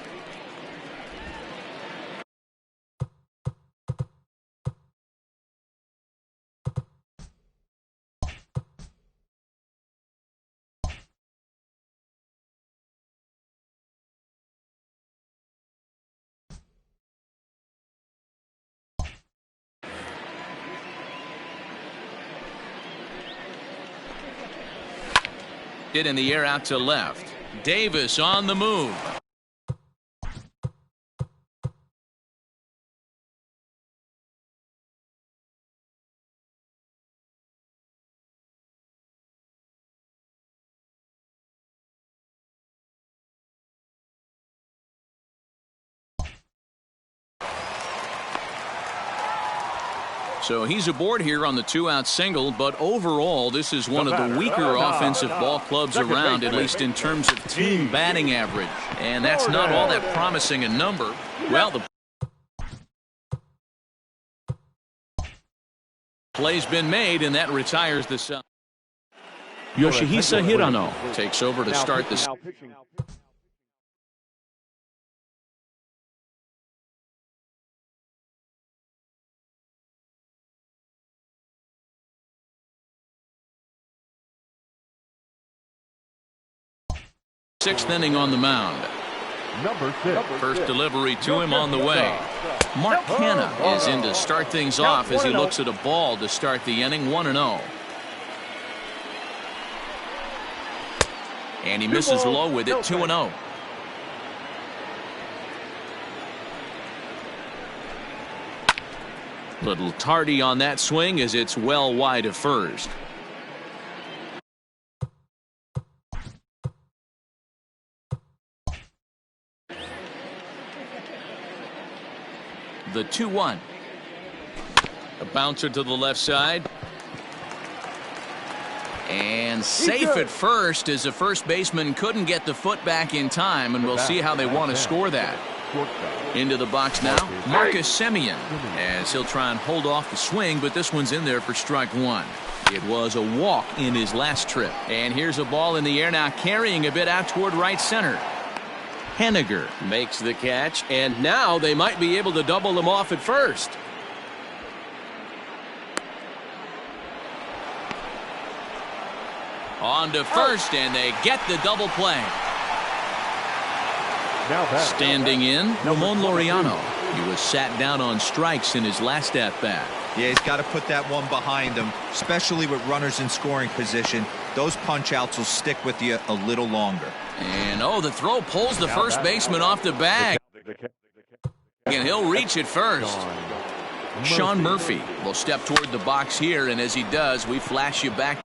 Hit in the air out to left. Davis on the move. So he's aboard here on the 2-out single, but overall this is one of the weaker offensive ball clubs around, at least in terms of team batting average. And that's not all that promising a number. Well, the play's been made, and that retires the side. Yoshihisa Hirano takes over to start the. Sixth inning on the mound. Number 6. First delivery to him on the way. Mark Hanna is in to start things off as he looks at a ball to start the inning. 1-0. And he misses low with it. 2-0. Little tardy on that swing as it's well wide of first. The 2-1. A bouncer to the left side. And safe at first as the first baseman couldn't get the foot back in time, and we'll see how they want to score that. Into the box now, Marcus Semien, as he'll try and hold off the swing, but this one's in there for strike 1. It was a walk in his last trip. And here's a ball in the air now, carrying a bit out toward right center. Henniger makes the catch, and now they might be able to double them off at first. On to first, and they get the double play. Standing in, Ramon Laureano. He was sat down on strikes in his last at-bat. Yeah, he's got to put that one behind him, especially with runners in scoring position. Those punch-outs will stick with you a little longer. And, the throw pulls the first baseman off the bag. And he'll reach it first. Sean Murphy will step toward the box here, and as he does, we flash you back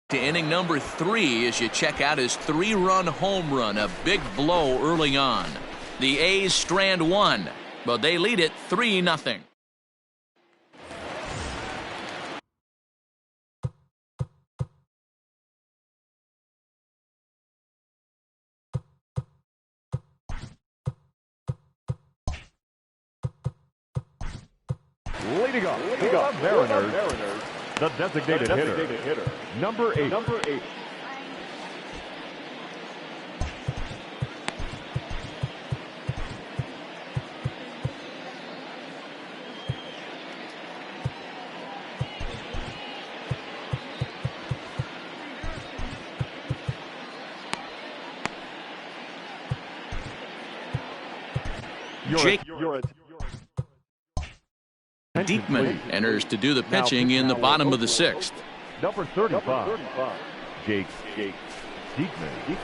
to inning number 3 as you check out his 3-run home run, a big blow early on. The A's strand 1, but they lead it 3-0. Leading off the Mariners, the designated hitter, number 8. Jake Diekman enters to do the pitching in the bottom of the 6th. Number 35, Jake Diekman.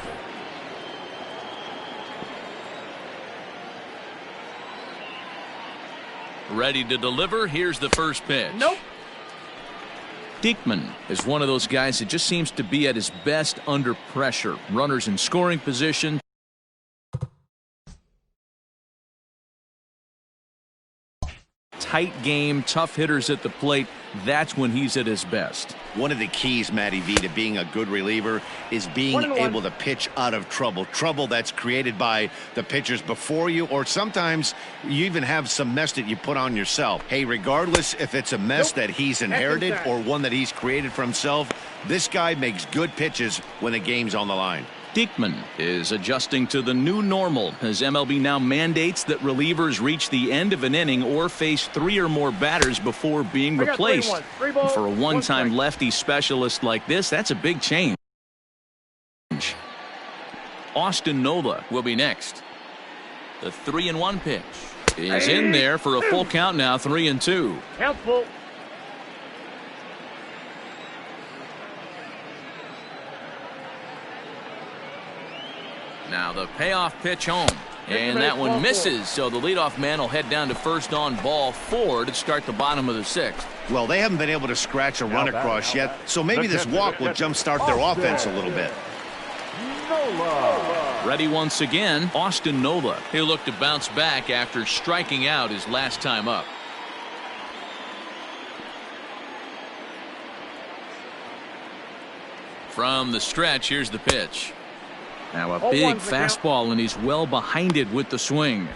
Ready to deliver. Here's the first pitch. Nope. Diekman is one of those guys that just seems to be at his best under pressure. Runners in scoring position. Tight game, tough hitters at the plate. That's when he's at his best. One of the keys, Matty V, to being a good reliever is being able to pitch out of trouble. Trouble that's created by the pitchers before you, or sometimes you even have some mess that you put on yourself. Hey, regardless if it's a mess that he's inherited or one that he's created for himself, this guy makes good pitches when the game's on the line. Diekman is adjusting to the new normal as MLB now mandates that relievers reach the end of an inning or face 3 or more batters before being replaced. For a one-time lefty specialist like this, that's a big change. Austin Nola will be next. The 3-1 pitch is in there for a full count now, 3-2. Count full. Now the payoff pitch home. And that one misses, so the leadoff man will head down to first on ball 4 to start the bottom of the 6th. Well, they haven't been able to scratch a run across yet, so maybe this walk will jumpstart their offense a little bit. Ready once again, Austin Nola. He'll look to bounce back after striking out his last time up. From the stretch, here's the pitch. Now a big fastball, and he's well behind it with the swing.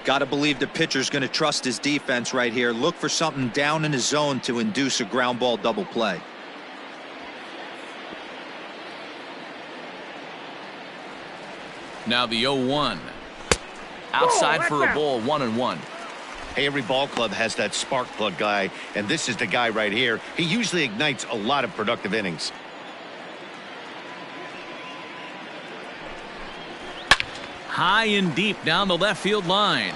Got to believe the pitcher's going to trust his defense right here. Look for something down in his zone to induce a ground ball double play. Now the 0-1. Outside for a ball, 1-1. Hey, every ball club has that spark plug guy, and this is the guy right here. He usually ignites a lot of productive innings. High and deep down the left field line.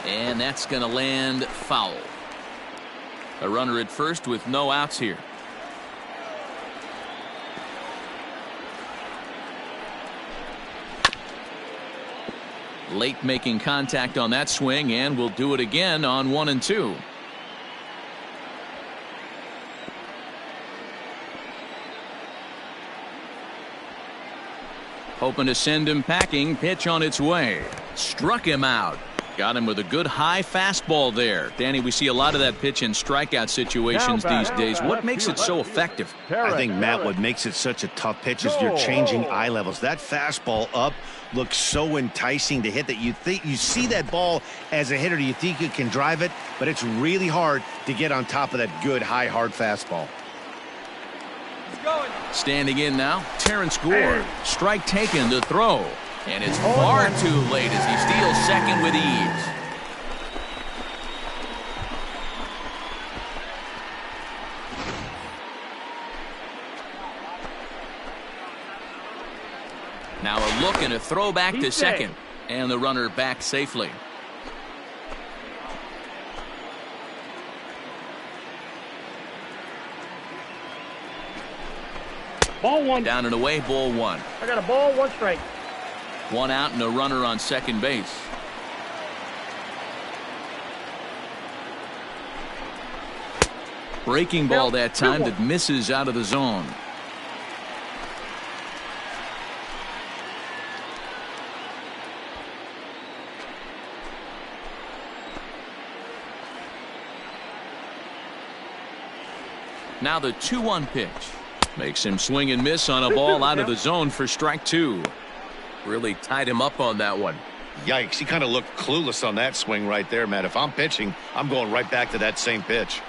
And that's going to land foul. A runner at first with no outs here. Late making contact on that swing, and will do it again on 1 and 2. Hoping to send him packing. Pitch on its way. Struck him out. Got him with a good high fastball there. Danny, we see a lot of that pitch in strikeout situations these days. What makes it so effective? I think, Matt, what makes it such a tough pitch is you're changing eye levels. That fastball up looks so enticing to hit that you see that ball as a hitter. You think you can drive it, but it's really hard to get on top of that good high hard fastball. Standing in now, Terrence Gore. Strike taken to throw. And it's far too late as he steals second with ease. Now a look and a throw back to second. And the runner back safely. Ball 1. Down and away, ball 1. I got a ball, 1 strike. 1 out and a runner on second base. Breaking ball that time that misses out of the zone. Now the 2-1 pitch. Makes him swing and miss on a ball out of the zone for strike 2. Really tied him up on that one. Yikes, he kind of looked clueless on that swing right there, Matt. If I'm pitching, I'm going right back to that same pitch.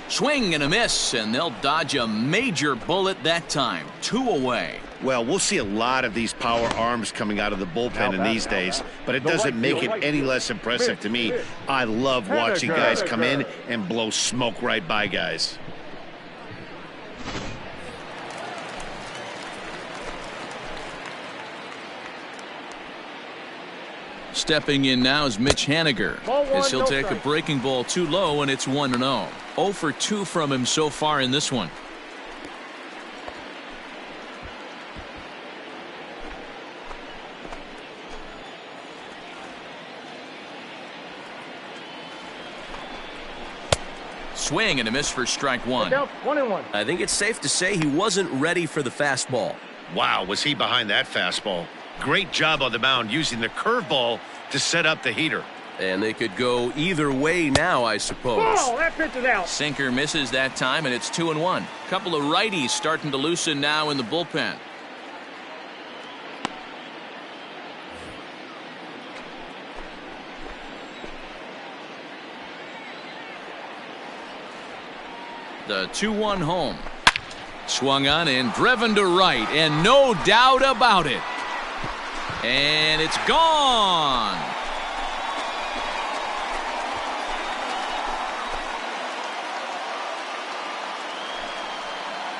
Swing and a miss, and they'll dodge a major bullet that time. 2 away. Well, we'll see a lot of these power arms coming out of the bullpen in these days, but it doesn't make it any less impressive to me. I love watching guys come in and blow smoke right by guys. Stepping in now is Mitch Haniger, as he'll take a strike. breaking ball too low, and it's 1-0. 0 for 2 from him so far in this one. Swing and a miss for strike one. 1-1. I think it's safe to say he wasn't ready for the fastball. Wow, was he behind that fastball? Great job on the mound using the curveball to set up the heater. And they could go either way now, I suppose. Oh, that pitch is out. Sinker misses that time, and it's 2-1. Couple of righties starting to loosen now in the bullpen. The 2-1 home. Swung on and driven to right, and no doubt about it. And it's gone.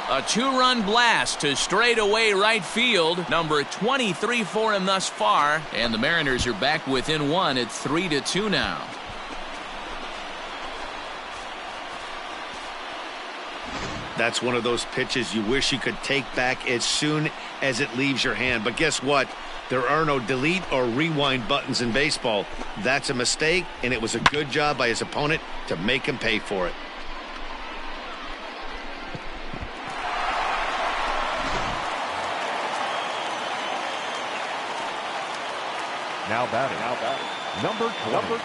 A 2-run blast to straightaway right field. Number 23 for him thus far. And the Mariners are back within one at 3-2 now. That's one of those pitches you wish you could take back as soon as it leaves your hand. But guess what? There are no delete or rewind buttons in baseball. That's a mistake, and it was a good job by his opponent to make him pay for it. Now batting. Number 20.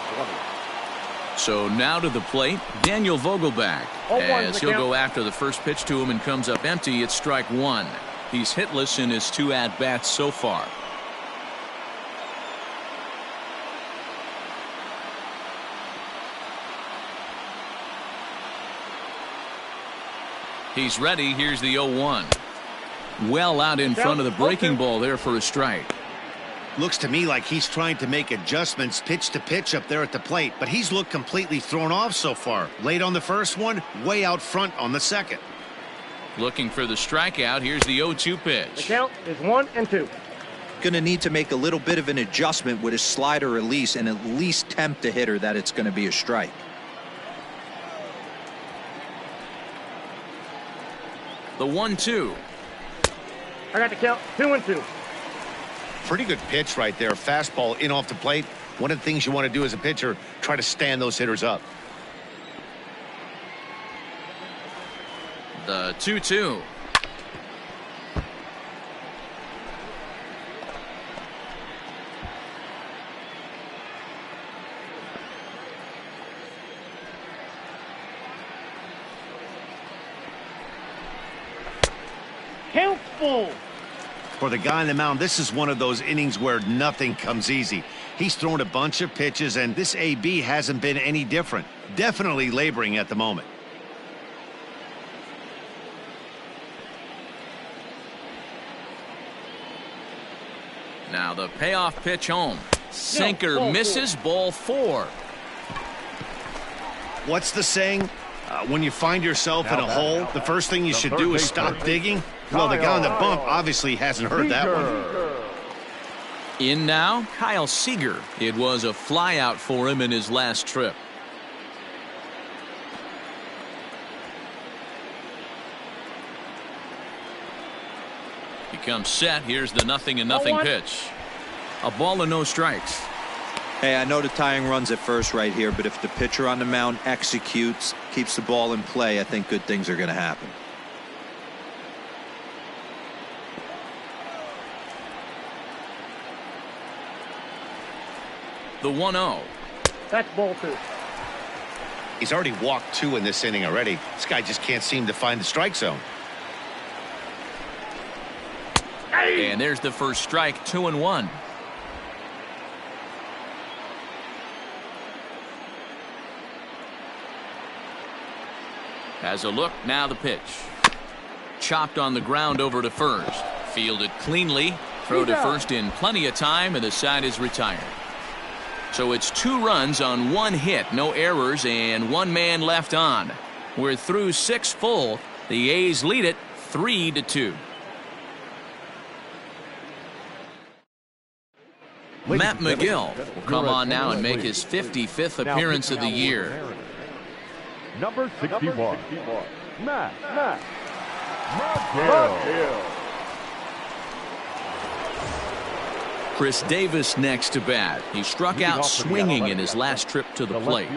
So now to the plate, Daniel Vogelback. 0-1 As the he'll count. go after the first pitch to him and comes up empty, it's strike one. He's hitless in his 2 at-bats so far. He's ready. Here's the 0-1. Well out in front of the breaking ball there for a strike. Looks to me like he's trying to make adjustments pitch to pitch up there at the plate, but he's looked completely thrown off so far. Late on the first one, way out front on the second. Looking for the strikeout. Here's the 0-2 The pitch. count is 1-2. Going to need to make a little bit of an adjustment with his slider release and at least tempt the hitter that it's going to be a strike. The 1-2. I got the count 2-2. Pretty good pitch right there. Fastball in off the plate. One of the things you want to do as a pitcher, try to stand those hitters up. The 2-2. Count full. For the guy on the mound, this is one of those innings where nothing comes easy. He's thrown a bunch of pitches, and this AB hasn't been any different. Definitely laboring at the moment. Now the payoff pitch home. Sinker ball misses, ball 4. What's the saying? When you find yourself in a hole, the first thing you should do is stop digging. Well, the guy on the bump obviously hasn't heard that one. In now, Kyle Seager. It was a flyout for him in his last trip. He comes set. Here's the 0-0 pitch. A ball and no strikes. Hey, I know the tying run's at first right here, but if the pitcher on the mound executes, keeps the ball in play, I think good things are going to happen. The 1-0. That's ball 2. He's already walked 2 in this inning already. This guy just can't seem to find the strike zone. And there's the first strike, 2-1. Has a look, now the pitch. Chopped on the ground over to first. Fielded cleanly. Throw to first in plenty of time, and the side is retired. So it's 2 runs on 1 hit, no errors, and 1 man left on. We're through 6 full. The A's lead it 3-2. Matt McGill will come on now and make his 55th appearance of the year. Number 61, Matt McGill. Chris Davis next to bat. He struck out swinging in his last trip to the plate.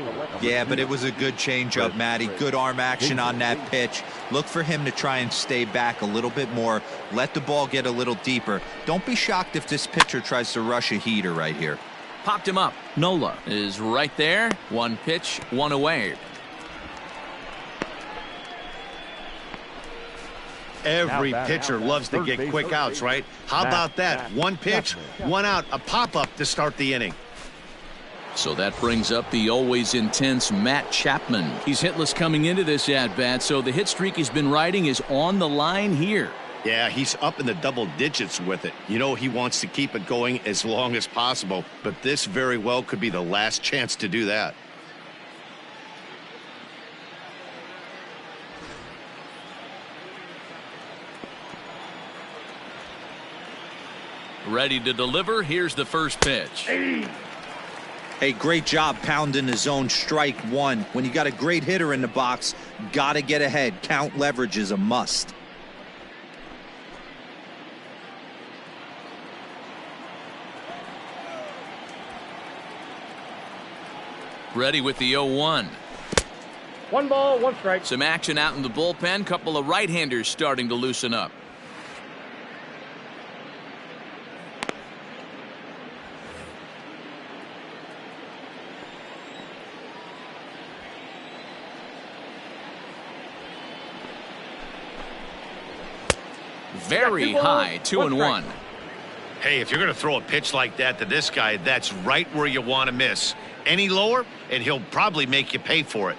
Yeah, but it was a good changeup, Matty. Good arm action on that pitch. Look for him to try and stay back a little bit more. Let the ball get a little deeper. Don't be shocked if this pitcher tries to rush a heater right here. Popped him up. Nola is right there. One pitch, one away. Every pitcher loves to get quick outs, right? How about that? One pitch, one out, a pop-up to start the inning. So that brings up the always intense Matt Chapman. He's hitless coming into this at-bat, so the hit streak he's been riding is on the line here. Yeah, he's up in the double digits with it. You know he wants to keep it going as long as possible, but this very well could be the last chance to do that. Ready to deliver. Here's the first pitch. Hey, great job pounding the zone. Strike one. When you got a great hitter in the box, got to get ahead. Count leverage is a must. Ready with the 0-1. 1 ball, 1 strike. Some action out in the bullpen. Couple of right-handers starting to loosen up. Very high, 2-1. Hey, if you're going to throw a pitch like that to this guy, that's right where you want to miss. Any lower, and he'll probably make you pay for it.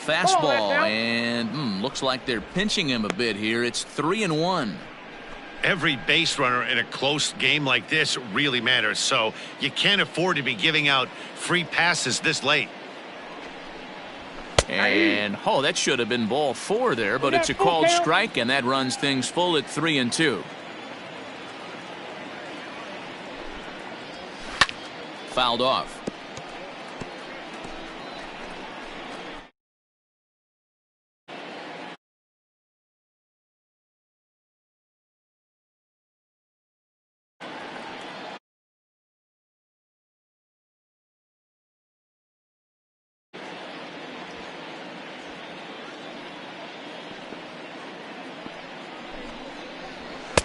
Fastball, and looks like they're pinching him a bit here. It's 3-1. Every base runner in a close game like this really matters, so you can't afford to be giving out free passes this late. And that should have been ball 4 there, but it's a called strike, and that runs things full at 3-2. Fouled off.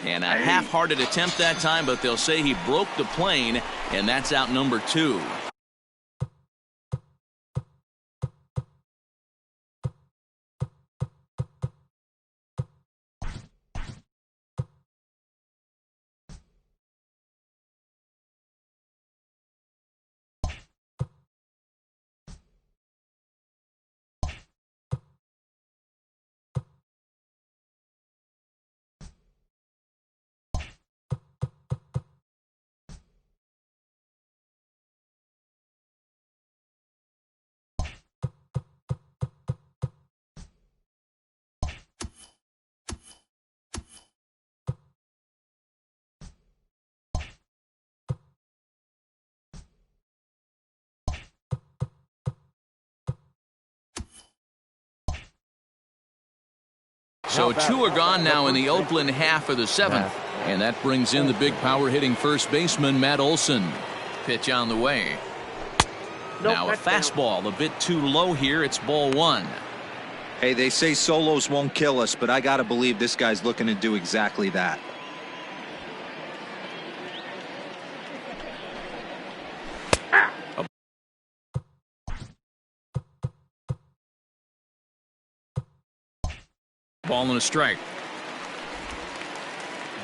And a half-hearted attempt that time, but they'll say he broke the plane, and that's out number 2. So 2 are gone now in the Oakland half of the 7th. And that brings in the big power hitting first baseman, Matt Olson. Pitch on the way. Now a fastball, a bit too low here. It's ball 1. Hey, they say solos won't kill us, but I got to believe this guy's looking to do exactly that. Ball and a strike.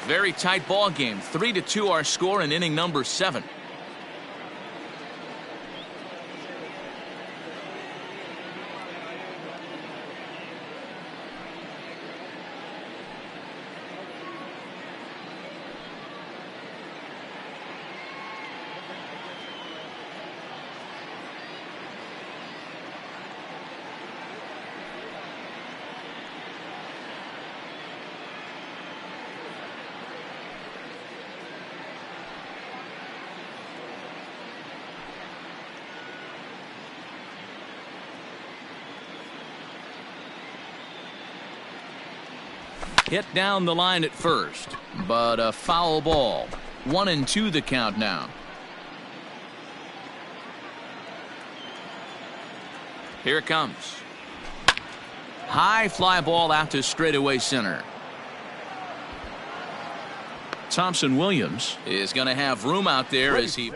Very tight ball game. 3-2 our score in inning number 7. hit down the line at first, but a foul ball. 1-2 the count now. Here it comes. High fly ball out to straightaway center. Thompson Williams is going to have room out there as he.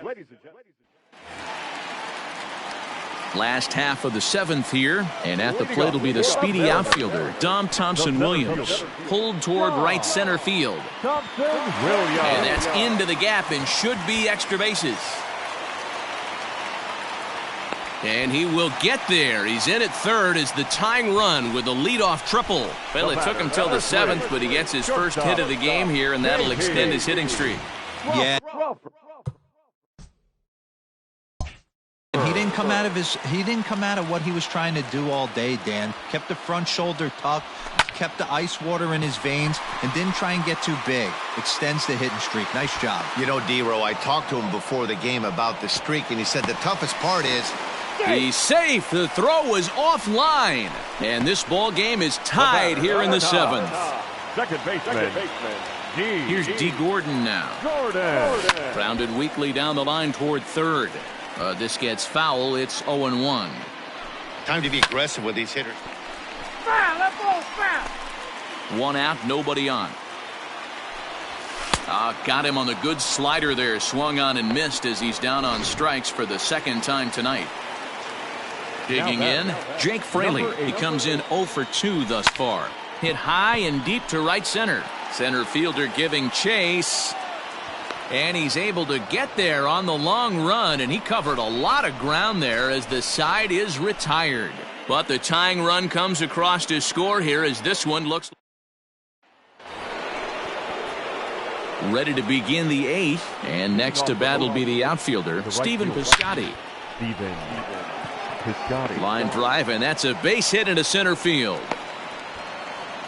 Last half of the seventh here, and at the plate will be the speedy outfielder Dom Thompson Williams, pulled toward right center field, and that's into the gap and should be extra bases. And he will get there. He's in at third as the tying run with a leadoff triple. Well, it took him till the seventh, but he gets his first hit of the game here, and that'll extend his hitting streak. Yeah. He didn't come out of what he was trying to do all day, Dan. Kept the front shoulder tucked, kept the ice water in his veins, and didn't try and get too big. Extends the hitting streak. Nice job. You know, D-Row, I talked to him before the game about the streak, and he said the toughest part is he's safe. The throw was offline, and this ball game is tied here in the seventh. Second baseman. Here's D. Gordon now. Grounded weakly down the line toward third. This gets foul. It's 0-1. Time to be aggressive with these hitters. Foul, that ball's foul. One out, nobody on. Got him on the good slider there. Swung on and missed as he's down on strikes for the second time tonight. Digging in, Jake Fraley. He comes in 0 for 2 thus far. Hit high and deep to right center. Center fielder giving chase. And he's able to get there on the long run, and he covered a lot of ground there as the side is retired. But the tying run comes across to score here as this one looks ready to begin the eighth. And next to bat will be the outfielder, Stephen Piscotty. Line drive, and that's a base hit into center field.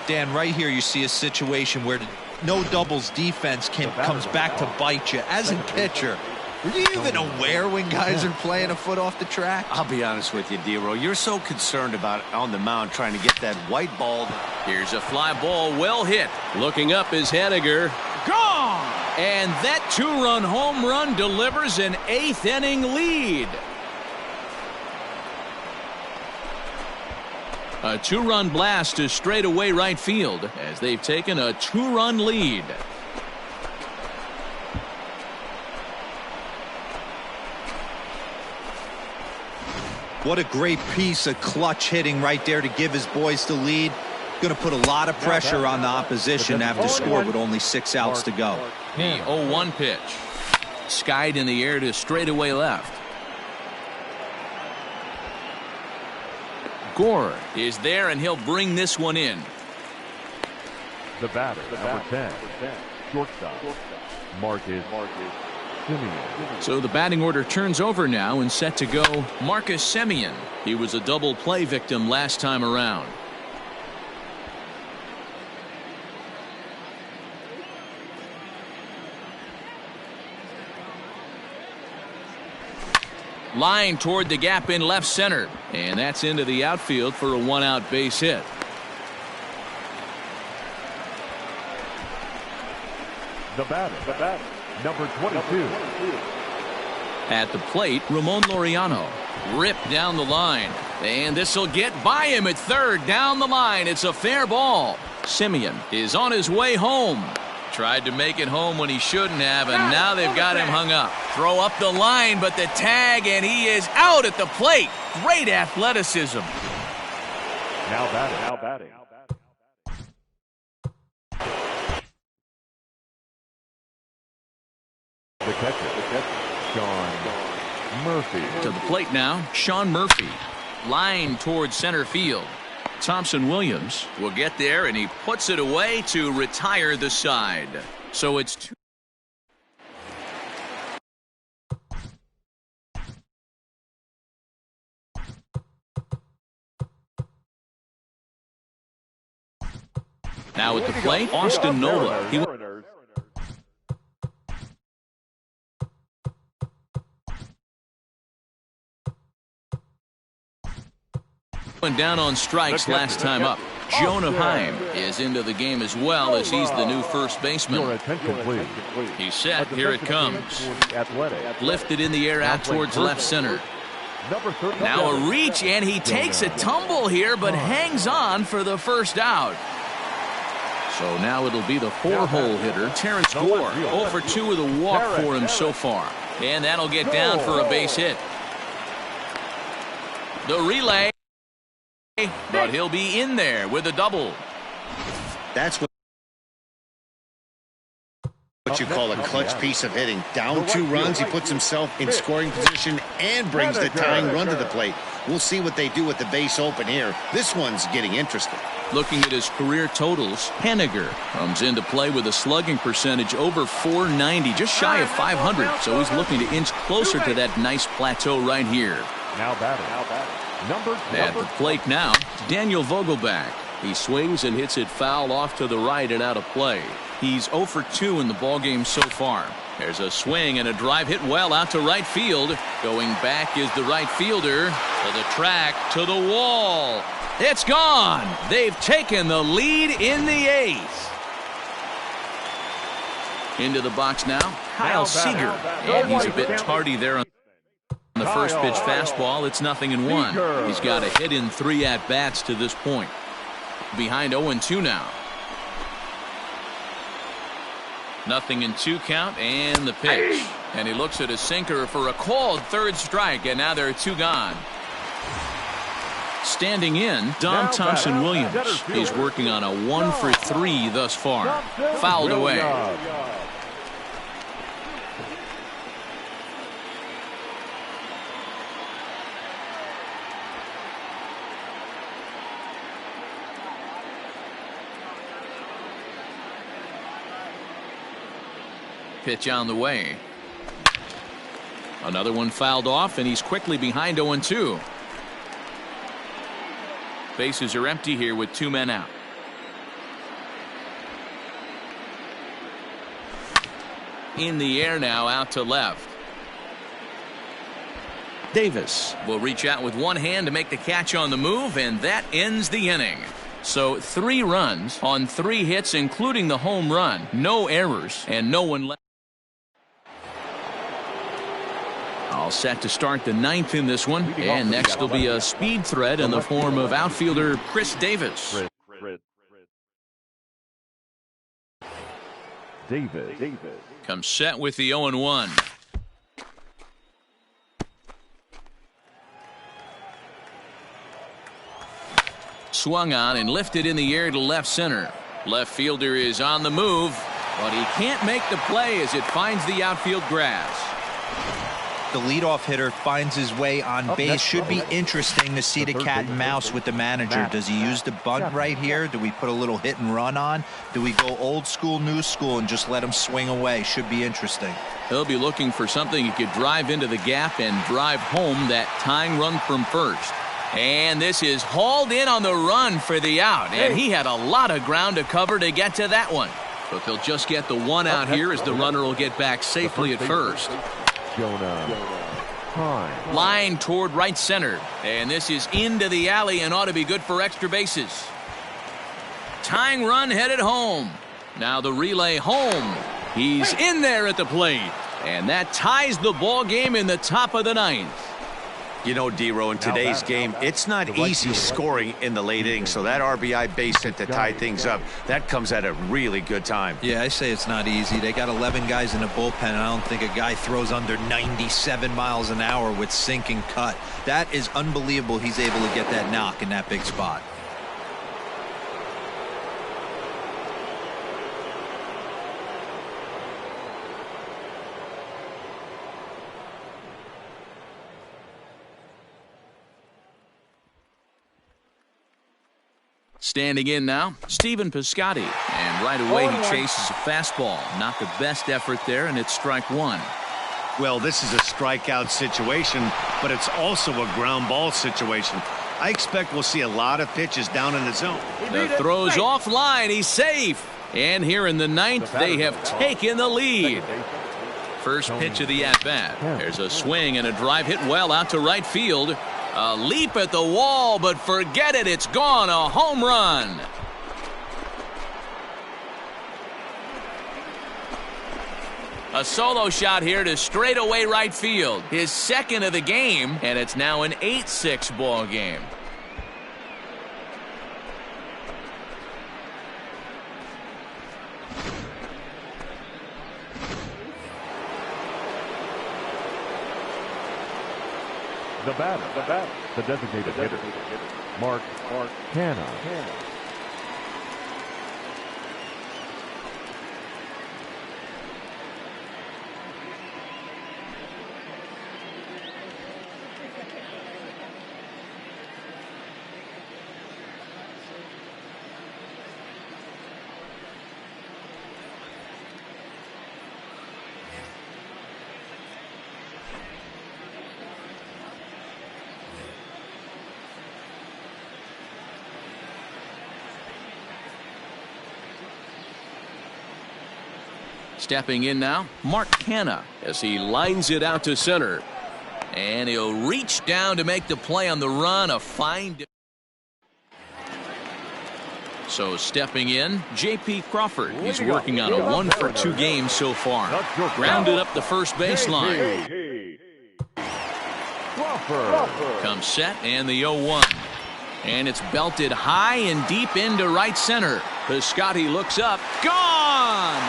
Dan, right here you see a situation where no doubles defense comes back to bite you. As a pitcher, were you even aware when guys are playing a foot off the track? I'll be honest with you, D-Row. You're so concerned about on the mound trying to get that white ball. Here's a fly ball, well hit. Looking up is Henniger. Gone! And that two-run home run delivers an eighth-inning lead. A two-run blast to straightaway right field as they've taken a two-run lead. What a great piece of clutch hitting right there to give his boys the lead. Going to put a lot of pressure on the opposition to have to score with only 6 outs to go. The 0-1 pitch. Skied in the air to straightaway left. Gore is there, and he'll bring this one in. The batter, number 10, shortstop, Marcus Semien. So the batting order turns over now and set to go Marcus Semien. He was a double play victim last time around. Line toward the gap in left center, and that's into the outfield for a one-out base hit. The batter, number 22. At the plate, Ramon Laureano. Ripped down the line, and this will get by him at third. Down the line, it's a fair ball. Semien is on his way home. Tried to make it home when he shouldn't have, and now they've got him hung up. Throw up the line, but the tag, and he is out at the plate. Great athleticism. Now batting. The catcher, Sean Murphy. To the plate now, Sean Murphy. Line towards center field. Thompson Williams will get there, and he puts it away to retire the side. So it's 2. Now at the plate, Austin Nola. He went down on strikes last time up. Jonah Heim is into the game as well, as he's the new first baseman. Your attention, please. He's set. Here it comes. Athletic. Lifted in the air out towards left center. Now a reach, and he takes a tumble here, but hangs on for the first out. So now it'll be the 4-hole hitter, Terrence Gore. 0 for 2 with a walk for him so far. And that'll get down for a base hit. The relay, but he'll be in there with a double. That's what you call a clutch piece of hitting. Down 2 runs, he puts himself in scoring position and brings the tying run to the plate. We'll see what they do with the base open here. This one's getting interesting. Looking at his career totals, Henniger comes into play with a slugging percentage over 490, just shy of 500. So he's looking to inch closer to that nice plateau right here. Now batting. At the plate now, Daniel Vogelback. He swings and hits it foul off to the right and out of play. He's 0 for 2 in the ballgame so far. There's a swing and a drive hit well out to right field. Going back is the right fielder to the track, to the wall. It's gone. They've taken the lead in the 8th. Into the box now, Kyle Seager. And he's a bit tardy there on the first pitch fastball. It's 0-1. He's got a hit in 3 at-bats to this point. Behind 0-2 now. 0-2 count and the pitch. And he looks at a sinker for a called 3rd strike, and now there are 2 gone. Standing in, Dom Thompson-Williams. He's working on a 1 for 3 thus far. Fouled away. Pitch on the way. Another one fouled off, and he's quickly behind 0-2. Bases are empty here with 2 men out. In the air now, out to left. Davis will reach out with one hand to make the catch on the move, and that ends the inning. So 3 runs on 3 hits, including the home run. No errors, and no one left. All set to start the 9th in this one. And next will be a speed threat in the form of outfielder Chris Davis. Comes set with the 0-1. Swung on and lifted in the air to left center. Left fielder is on the move, but he can't make the play as it finds the outfield grass. The leadoff hitter finds his way on base. Should be interesting to see the cat and mouse with the manager. Does he use the bunt right here? Do we put a little hit and run on? Do we go old school, new school, and just let him swing away? Should be interesting. He'll be looking for something he could drive into the gap and drive home that tying run from first. And this is hauled in on the run for the out. And he had a lot of ground to cover to get to that one. But they'll just get the 1 out here as the runner will get back safely at first. Line toward right center. And this is into the alley and ought to be good for extra bases. Tying run headed home. Now the relay home. He's in there at the plate. And that ties the ball game in the top of the 9th. You know, D-Row, in today's game, it's not easy scoring in the late innings, so that RBI base hit to tie things up, that comes at a really good time. Yeah, I say it's not easy. They got 11 guys in the bullpen, and I don't think a guy throws under 97 miles an hour with sink and cut. That is unbelievable he's able to get that knock in that big spot. Standing in now, Stephen Piscotty. And right away he chases a fastball. Not the best effort there, and it's strike 1. Well, this is a strikeout situation, but it's also a ground ball situation. I expect we'll see a lot of pitches down in the zone. The throw's offline. He's safe. And here in the 9th, they have taken the lead. First pitch of the at-bat. There's a swing and a drive hit well out to right field. A leap at the wall, but forget it. It's gone. A home run. A solo shot here to straightaway right field. His second of the game, and it's now an 8-6 ball game. The batter, the designated hitter, Mark Canha. Stepping in now, Mark Canha, as he lines it out to center. And he'll reach down to make the play on the run. A fine. So stepping in, J.P. Crawford. He's working on a 1-for-2 game so far. Grounded up the first baseline. Comes set and the 0-1. And it's belted high and deep into right center. Piscotty looks up. Gone!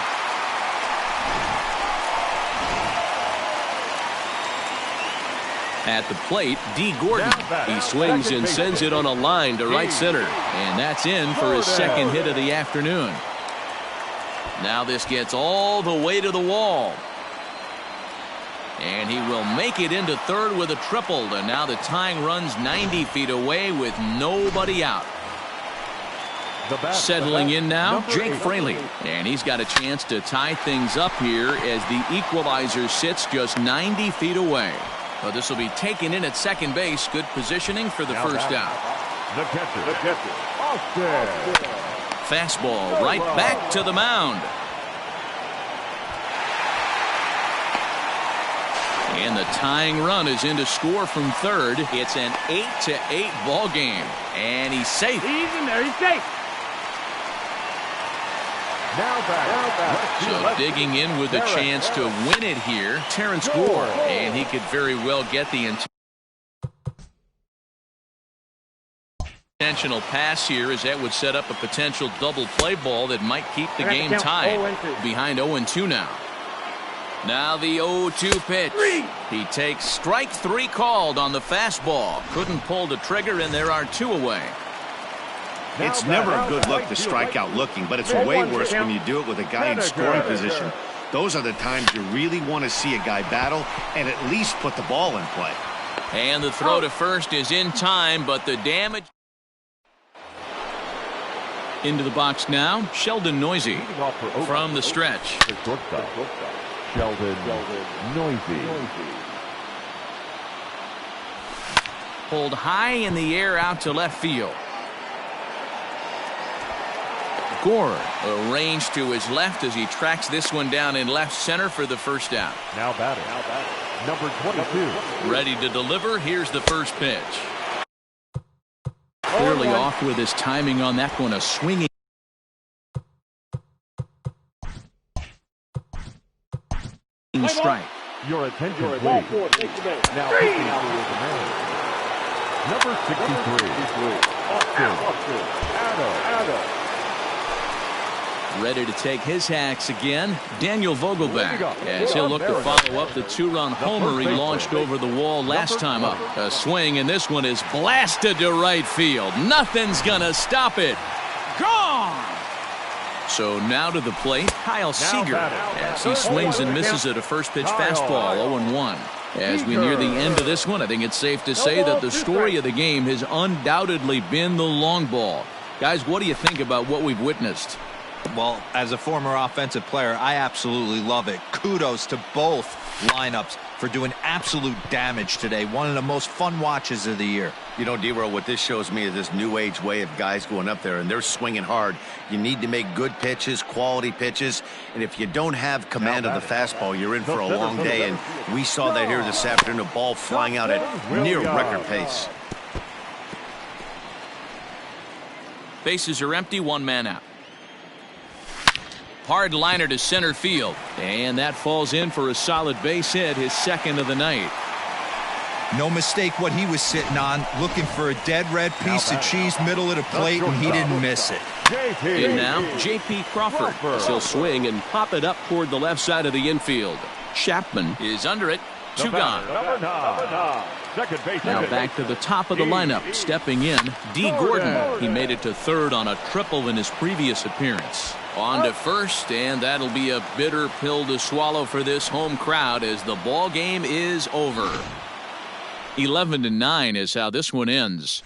At the plate, D. Gordon. He swings and sends it on a line to right center. And that's in for his second hit of the afternoon. Now this gets all the way to the wall. And he will make it into third with a triple. And now the tying run's 90 feet away with nobody out. Settling in now, Jake Fraley. And he's got a chance to tie things up here as the equalizer sits just 90 feet away. But this will be taken in at second base. Good positioning for the first out. The catcher. Austin. Fastball right back to the mound. And the tying run is in to score from third. It's an 8-8 ball game. And he's safe. He's in there. He's safe. So digging in with a chance to win it here, Terrence Gore. And he could very well get the intentional pass here, as that would set up a potential double play ball that might keep the game tied. Behind 0-2 now. Now the 0-2 pitch. He takes strike 3 called on the fastball. Couldn't pull the trigger, and there are 2 away. It's never a good look to strike out looking, but it's way worse when you do it with a guy in scoring position. Those are the times you really want to see a guy battle and at least put the ball in play. And the throw to first is in time, but the damage. Into the box now, Sheldon Noisy from the stretch. Sheldon Noisy. Pulled high in the air out to left field. Gore arranged to his left as he tracks this one down in left center for the first out. Now batting. Number 22. Ready to deliver. Here's the first pitch. Clearly off with his timing on that one. A swinging strike. Your attention, please. Now pitching for the man. Number 63. Austin. Ready to take his hacks again, Daniel Vogelback, as he'll look to follow up the 2-run homer he launched over the wall last time up. A swing, and this one is blasted to right field. Nothing's gonna stop it. Gone! So now to the plate, Kyle Seager, as he swings and misses at a first-pitch fastball, 0-1. As we near the end of this one, I think it's safe to say that the story of the game has undoubtedly been the long ball. Guys, what do you think about what we've witnessed? Well, as a former offensive player, I absolutely love it. Kudos to both lineups for doing absolute damage today. One of the most fun watches of the year. You know, D-Roll, what this shows me is this new age way of guys going up there, and they're swinging hard. You need to make good pitches, quality pitches, and if you don't have command of the fastball, you're in for a long day, and we saw that here this afternoon, a ball flying out at near record pace. Bases are empty, one man out. Hard liner to center field. And that falls in for a solid base hit, his second of the night. No mistake what he was sitting on, looking for a dead red piece of cheese middle of the plate, and he didn't miss it. And now, J.P. Crawford. He'll swing and pop it up toward the left side of the infield. Chapman is under it. Two gone. Now back to the top of the lineup. Stepping in, D. Gordon. He made it to third on a triple in his previous appearance. On to first, and that'll be a bitter pill to swallow for this home crowd as the ball game is over. 11-9 is how this one ends.